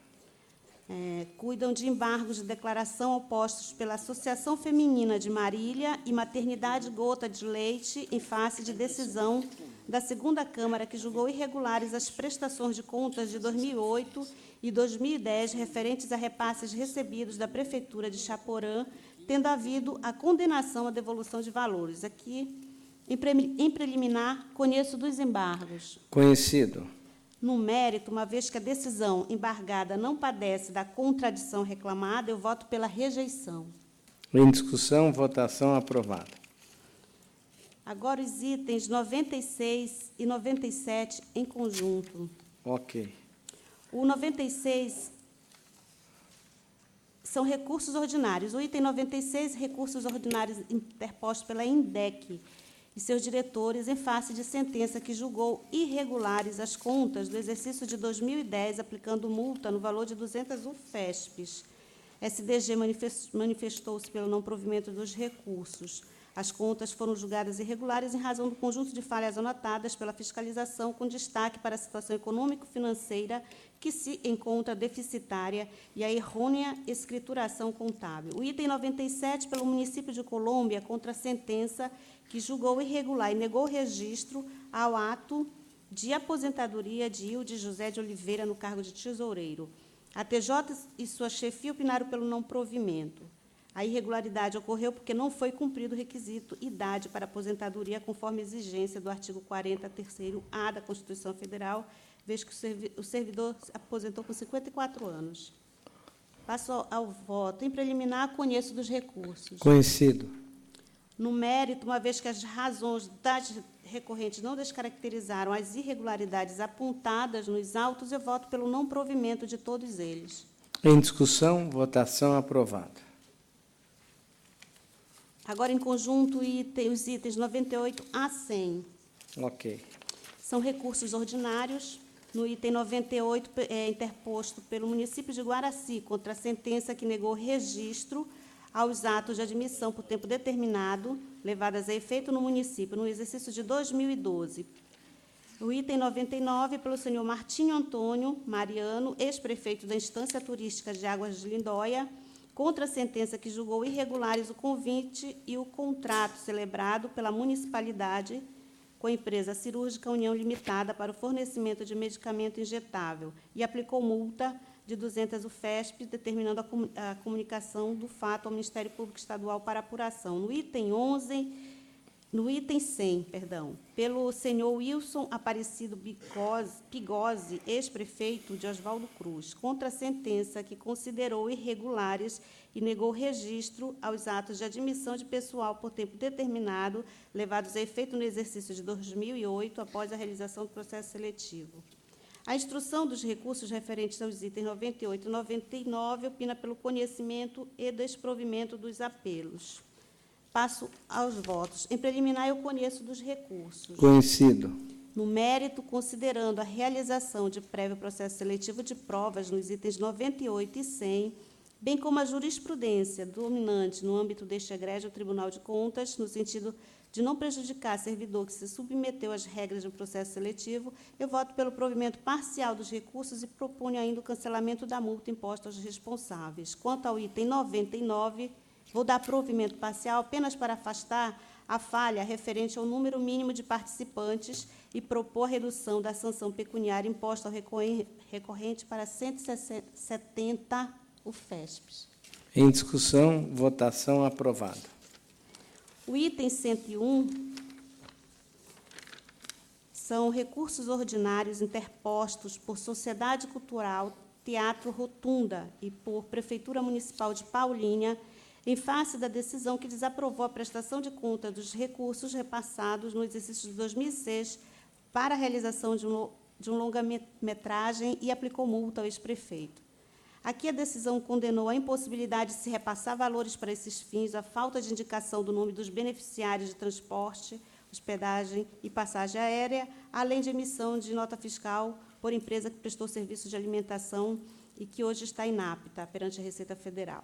Speaker 4: Cuidam de embargos de declaração opostos pela Associação Feminina de Marília e Maternidade Gota de Leite, em face de decisão da segunda Câmara, que julgou irregulares as prestações de contas de 2008 e 2010, referentes a repasses recebidos da Prefeitura de Chaporã, tendo havido a condenação à devolução de valores. Aqui, em preliminar, conheço dos embargos.
Speaker 1: Conhecido.
Speaker 4: No mérito, uma vez que a decisão embargada não padece da contradição reclamada, eu voto pela rejeição.
Speaker 1: Em discussão, votação aprovada.
Speaker 4: Agora, os itens 96 e 97 em conjunto.
Speaker 1: Ok.
Speaker 4: O 96 são recursos ordinários. O item 96, recursos ordinários interpostos pela INDEC e seus diretores, em face de sentença que julgou irregulares as contas do exercício de 2010, aplicando multa no valor de 200 UFESPs. SDG manifestou-se pelo não provimento dos recursos. As contas foram julgadas irregulares em razão do conjunto de falhas anotadas pela fiscalização, com destaque para a situação econômico-financeira, que se encontra deficitária, e a errônea escrituração contábil. O item 97, pelo município de Colômbia, contra a sentença que julgou irregular e negou registro ao ato de aposentadoria de Hilde José de Oliveira no cargo de tesoureiro. A TJ e sua chefia opinaram pelo não provimento. A irregularidade ocorreu porque não foi cumprido o requisito idade para aposentadoria, conforme exigência do artigo 40, terceiro A da Constituição Federal, vez que o servidor se aposentou com 54 anos. Passo ao voto. Em preliminar, conheço dos recursos.
Speaker 1: Conhecido.
Speaker 4: No mérito, uma vez que as razões das recorrentes não descaracterizaram as irregularidades apontadas nos autos, eu voto pelo não provimento de todos eles.
Speaker 1: Em discussão, votação aprovada.
Speaker 4: Agora, em conjunto, os itens 98 a 100.
Speaker 1: Ok.
Speaker 4: São recursos ordinários. No item 98, interposto pelo município de Guaraci contra a sentença que negou registro aos atos de admissão por tempo determinado, levadas a efeito no município, no exercício de 2012. O item 99, pelo senhor Martinho Antônio Mariano, ex-prefeito da Instância Turística de Águas de Lindóia, contra a sentença que julgou irregulares o convite e o contrato celebrado pela municipalidade com a empresa cirúrgica União Limitada para o fornecimento de medicamento injetável e aplicou multa de 200 UFESP, determinando a comunicação do fato ao Ministério Público Estadual para apuração. No item 100, pelo senhor Wilson Aparecido Pigozzi, ex-prefeito de Oswaldo Cruz, contra a sentença que considerou irregulares e negou registro aos atos de admissão de pessoal por tempo determinado, levados a efeito no exercício de 2008, após a realização do processo seletivo. A instrução dos recursos referentes aos itens 98 e 99 opina pelo conhecimento e desprovimento dos apelos. Passo aos votos. Em preliminar, eu conheço dos recursos.
Speaker 1: Conhecido.
Speaker 4: No mérito, considerando a realização de prévio processo seletivo de provas nos itens 98 e 100, bem como a jurisprudência dominante no âmbito deste egrégio Tribunal de Contas, no sentido de não prejudicar servidor que se submeteu às regras do processo seletivo, eu voto pelo provimento parcial dos recursos e proponho ainda o cancelamento da multa imposta aos responsáveis. Quanto ao item 99, vou dar provimento parcial apenas para afastar a falha referente ao número mínimo de participantes e propor a redução da sanção pecuniária imposta ao recorrente para 170 UFESPs.
Speaker 1: Em discussão, votação aprovada.
Speaker 4: O item 101 são recursos ordinários interpostos por Sociedade Cultural Teatro Rotunda e por Prefeitura Municipal de Paulínia, em face da decisão que desaprovou a prestação de conta dos recursos repassados no exercício de 2006 para a realização de um longa-metragem e aplicou multa ao ex-prefeito. Aqui a decisão condenou a impossibilidade de se repassar valores para esses fins, a falta de indicação do nome dos beneficiários de transporte, hospedagem e passagem aérea, além de emissão de nota fiscal por empresa que prestou serviço de alimentação e que hoje está inapta perante a Receita Federal.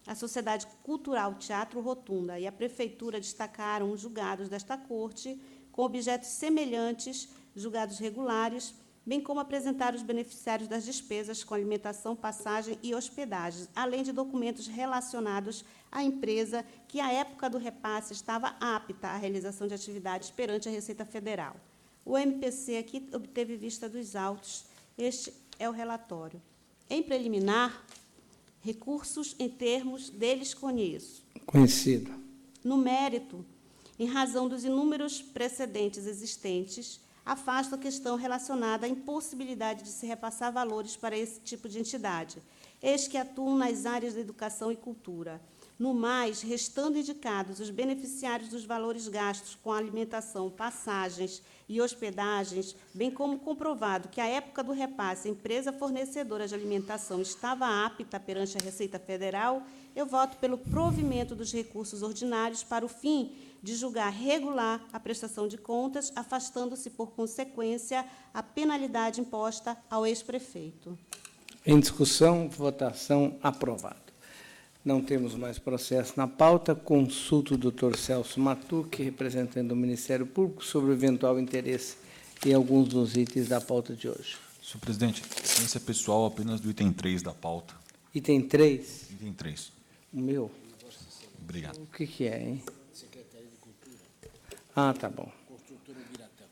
Speaker 4: A Sociedade Cultural Teatro Rotunda e a Prefeitura destacaram os julgados desta Corte com objetos semelhantes, julgados regulares, bem como apresentaram os beneficiários das despesas com alimentação, passagem e hospedagem, além de documentos relacionados à empresa que, à época do repasse, estava apta à realização de atividades perante a Receita Federal. O MPC aqui obteve vista dos autos. Este é o relatório. Em preliminar, recursos em termos deles conheço.
Speaker 1: Conhecido.
Speaker 4: No mérito, em razão dos inúmeros precedentes existentes, afasto a questão relacionada à impossibilidade de se repassar valores para esse tipo de entidade, eis que atuam nas áreas da educação e cultura. No mais, restando indicados os beneficiários dos valores gastos com alimentação, passagens e hospedagens, bem como comprovado que, à época do repasse, a empresa fornecedora de alimentação estava apta perante a Receita Federal, eu voto pelo provimento dos recursos ordinários para o fim de julgar regular a prestação de contas, afastando-se, por consequência, a penalidade imposta ao ex-prefeito.
Speaker 1: Em discussão, votação aprovada. Não temos mais processo na pauta. Consulto o doutor Celso Matuque, representante do Ministério Público, sobre o eventual interesse em alguns dos itens da pauta de hoje.
Speaker 2: Senhor presidente, ciência pessoal apenas do item 3 da pauta.
Speaker 1: Item 3.
Speaker 2: Item 3.
Speaker 1: O meu.
Speaker 2: Obrigado.
Speaker 1: O que é, hein? Ah, tá bom.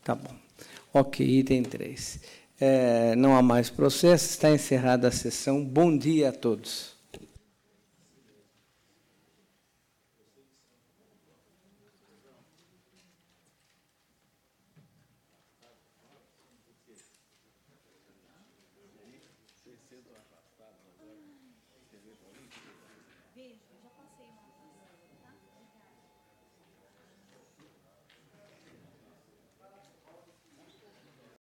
Speaker 1: Tá bom. Ok, item 3. Não há mais processo, está encerrada a sessão. Bom dia a todos.